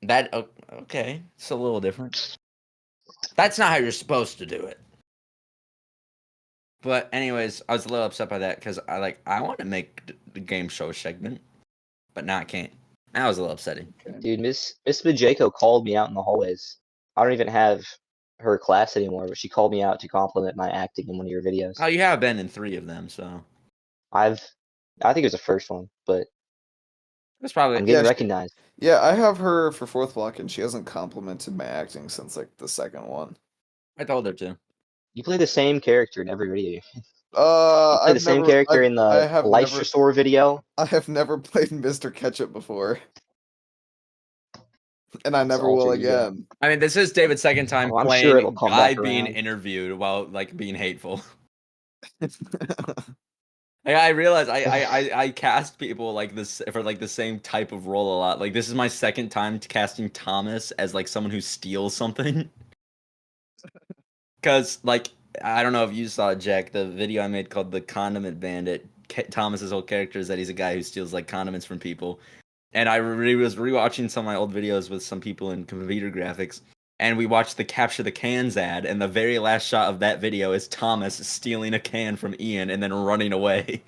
Okay, it's a little different. That's not how you're supposed to do it. But anyways, I was a little upset by that because I want to make the game show segment, but now I can't. That was a little upsetting. Dude, Miss Majeko called me out in the hallways. I don't even have her class anymore, but she called me out to compliment my acting in one of your videos. Oh, you have been in 3 of them, so. I think it was the first one, but it's probably I'm getting recognized. Yeah, I have her for 4th block, and she hasn't complimented my acting since like the 2nd one. I told her to. You play the same character in every video. I the same character in the Leicester Store video. I have never played Mr. Ketchup before. And I never will again. I mean, this is David's second time playing guy being interviewed while like being hateful. I realize I cast people like this for like the same type of role a lot. Like this is my second time casting Thomas as like someone who steals something. Because like I don't know if you saw, Jack, the video I made called The Condiment Bandit. Thomas's whole character is that he's a guy who steals like condiments from people. And I was rewatching some of my old videos with some people in computer graphics, and we watched the Capture the Cans ad, and the very last shot of that video is Thomas stealing a can from Ian and then running away.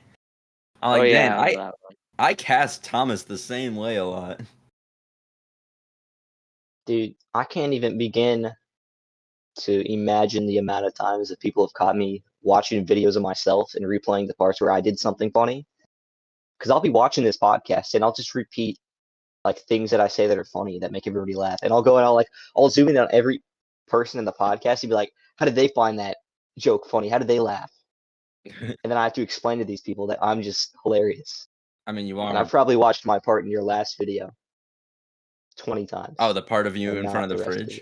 I'm like, man, I cast Thomas the same way a lot. Dude, I can't even begin to imagine the amount of times that people have caught me watching videos of myself and replaying the parts where I did something funny. Because I'll be watching this podcast and I'll just repeat like things that I say that are funny that make everybody laugh, and I'll go and I'll zoom in on every person in the podcast and be like, how did they find that joke funny? How did they laugh? And then I have to explain to these people that I'm just hilarious. I mean, you are. And I've probably watched my part in your last video 20 times. Oh, the part of you in front of the fridge.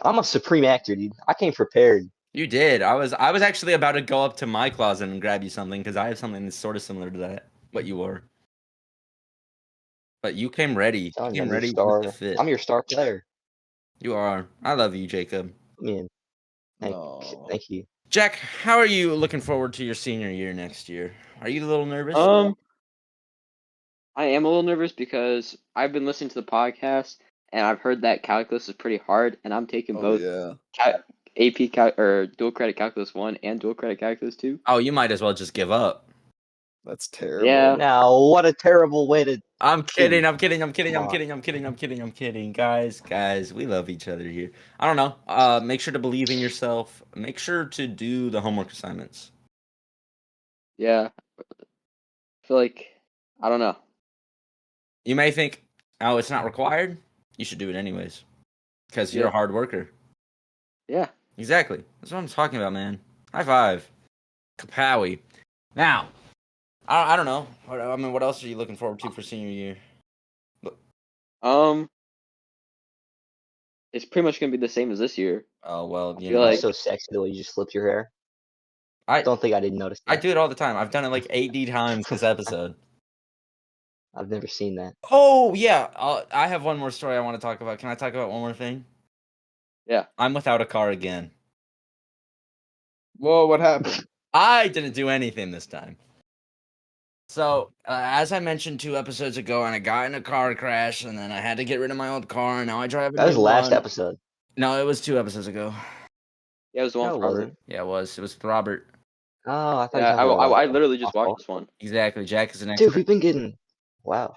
I'm a supreme actor, dude. I came prepared. You did. I was actually about to go up to my closet and grab you something because I have something that's sort of similar to that. What you wore. But you came ready. You came ready with the fit. I'm your star player. You are. I love you, Jacob. Man, thank you. Jack, how are you looking forward to your senior year next year? Are you a little nervous? I am a little nervous because I've been listening to the podcast and I've heard that calculus is pretty hard, and I'm taking both AP or dual credit calculus 1 and dual credit calculus 2. Oh, you might as well just give up. That's terrible. Yeah. Now, what a terrible way to I'm kidding. Dude, I'm kidding. I'm kidding. come I'm on. kidding. I'm kidding. I'm kidding. I'm kidding. Guys, we love each other here. I don't know. Make sure to believe in yourself. Make sure to do the homework assignments. Yeah. I feel like I don't know. You may think, oh, it's not required. You should do it anyways because you're a Yeah. hard worker. Yeah. Exactly. That's what I'm talking about, man. High five. Kapowie. Now, I don't know. I mean, what else are you looking forward to for senior year? It's pretty much gonna be the same as this year. Oh well, I you feel know, You're like so sexy the way you just flip your hair. I Don't think I didn't notice I that. do it all the time. I've done it like 80 times this episode. I've never seen that. Oh yeah, I have one more story I want to talk about. Can I talk about one more thing? yeah. I'm without a car again. Whoa, what happened? I didn't do anything this time. So, as I mentioned 2 episodes ago, and I got in a car crash, and then I had to get rid of my old car, and now I drive a That was new last one. episode. No, it was 2 episodes ago. Yeah, it was the one No, with it Robert. wasn't. Yeah, it was. It was with Robert. Oh, I thought you Yeah, were talking about I literally just my watched fault. this one. Exactly. Jack is an Dude, expert. we've been getting. Wow.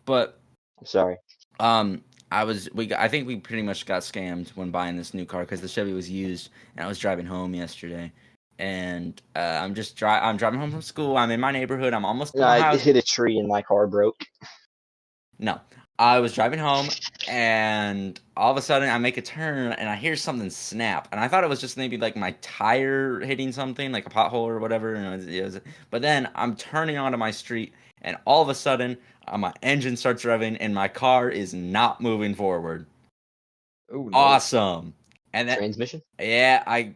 But I'm sorry. I think we pretty much got scammed when buying this new car because the Chevy was used, and I was driving home yesterday, and I'm driving home from school. I'm in my neighborhood. I'm almost to my I house. hit a tree and my car broke. No, I was driving home, and all of a sudden I make a turn, and I hear something snap, and I thought it was just maybe like my tire hitting something, like a pothole or whatever. And but then I'm turning onto my street, and all of a sudden my engine starts revving, and my car is not moving forward. Oh, no. Awesome. And that, Transmission? yeah, I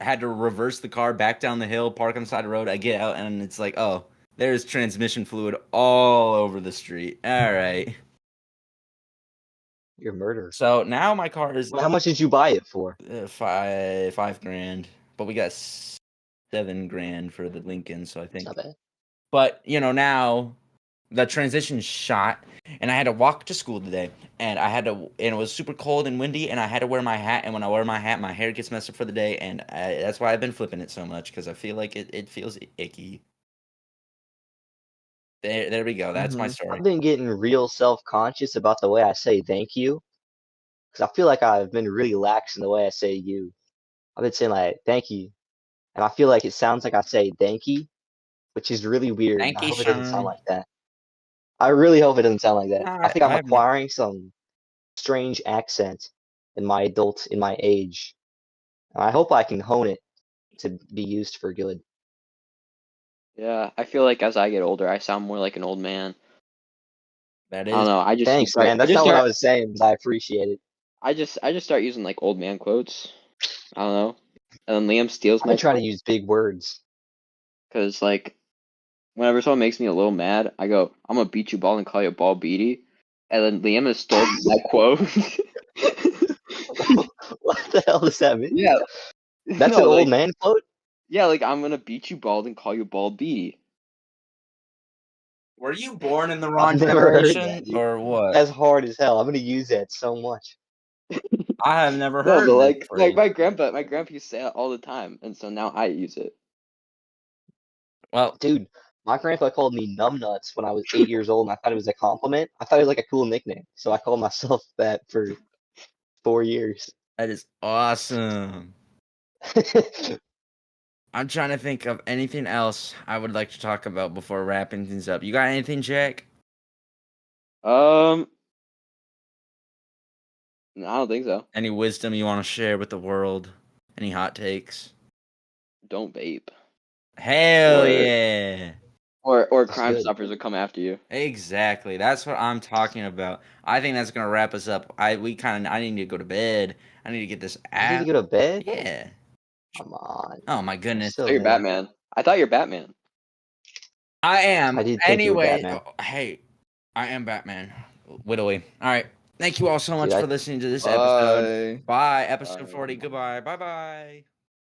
had to reverse the car back down the hill, park on the side of the road. I get out, and it's like, oh, there's transmission fluid all over the street. All right. You're a murderer. So now my car is Well, how much did you buy it for? five grand, but we got $7,000 for the Lincoln. So I It's think, not bad. but now the transition shot, and I had to walk to school today, and it was super cold and windy, and I had to wear my hat. And when I wear my hat, my hair gets messed up for the day, and that's why I've been flipping it so much because I feel like it feels icky. There we go. That's my story. I've been getting real self-conscious about the way I say thank you. Because I feel like I've been really lax in the way I say you. I've been saying like thank you. And I feel like it sounds like I say thank you, which is really weird. And Thank I you, hope it doesn't sound Sean. like that. I really hope it doesn't sound like that. I think I'm I have no- acquiring some strange accent in my age. And I hope I can hone it to be used for good. Yeah, I feel like as I get older, I sound more like an old man. That I don't is. know. Thanks, man. That's not what I was saying, but I appreciate it. I just start using like old man quotes. I don't know. And then Liam steals I my try to use big words. because like whenever someone makes me a little mad, I go, "I'm gonna beat you ball and call you ball beady," and then Liam has stolen that quote. What the hell does that mean? Yeah, That's no, an like, old man quote? Yeah, like I'm gonna beat you bald and call you bald beady. Were you born in the wrong I've never heard generation that, dude. or what? That's hard as hell. I'm gonna use that so much. I have never No, heard but this like phrase. my grandpa used to say it all the time, and so now I use it. Well, Dude, my grandpa called me numbnuts when I was 8 years old, and I thought it was a compliment. I thought it was like a cool nickname, so I called myself that for 4 years. that is awesome. I'm trying to think of anything else I would like to talk about before wrapping things up. You got anything, Jack? No, I don't think so. Any wisdom you want to share with the world? Any hot takes? Don't vape. Hell yeah. Or That's Crime good. Stoppers will come after you. Exactly. That's what I'm talking about. I think that's gonna wrap us up. I need to go to bed. I need to get this You need app. to go to bed? Yeah. Come on. Oh my goodness. Still You're there. Batman. I thought you're Batman. I am. I did think you were Anyway, Batman. hey, I am Batman. Widowy. All right. Thank you all so much Dude, for listening to this episode. Bye. Bye. Episode Bye. 40. Goodbye. Bye bye.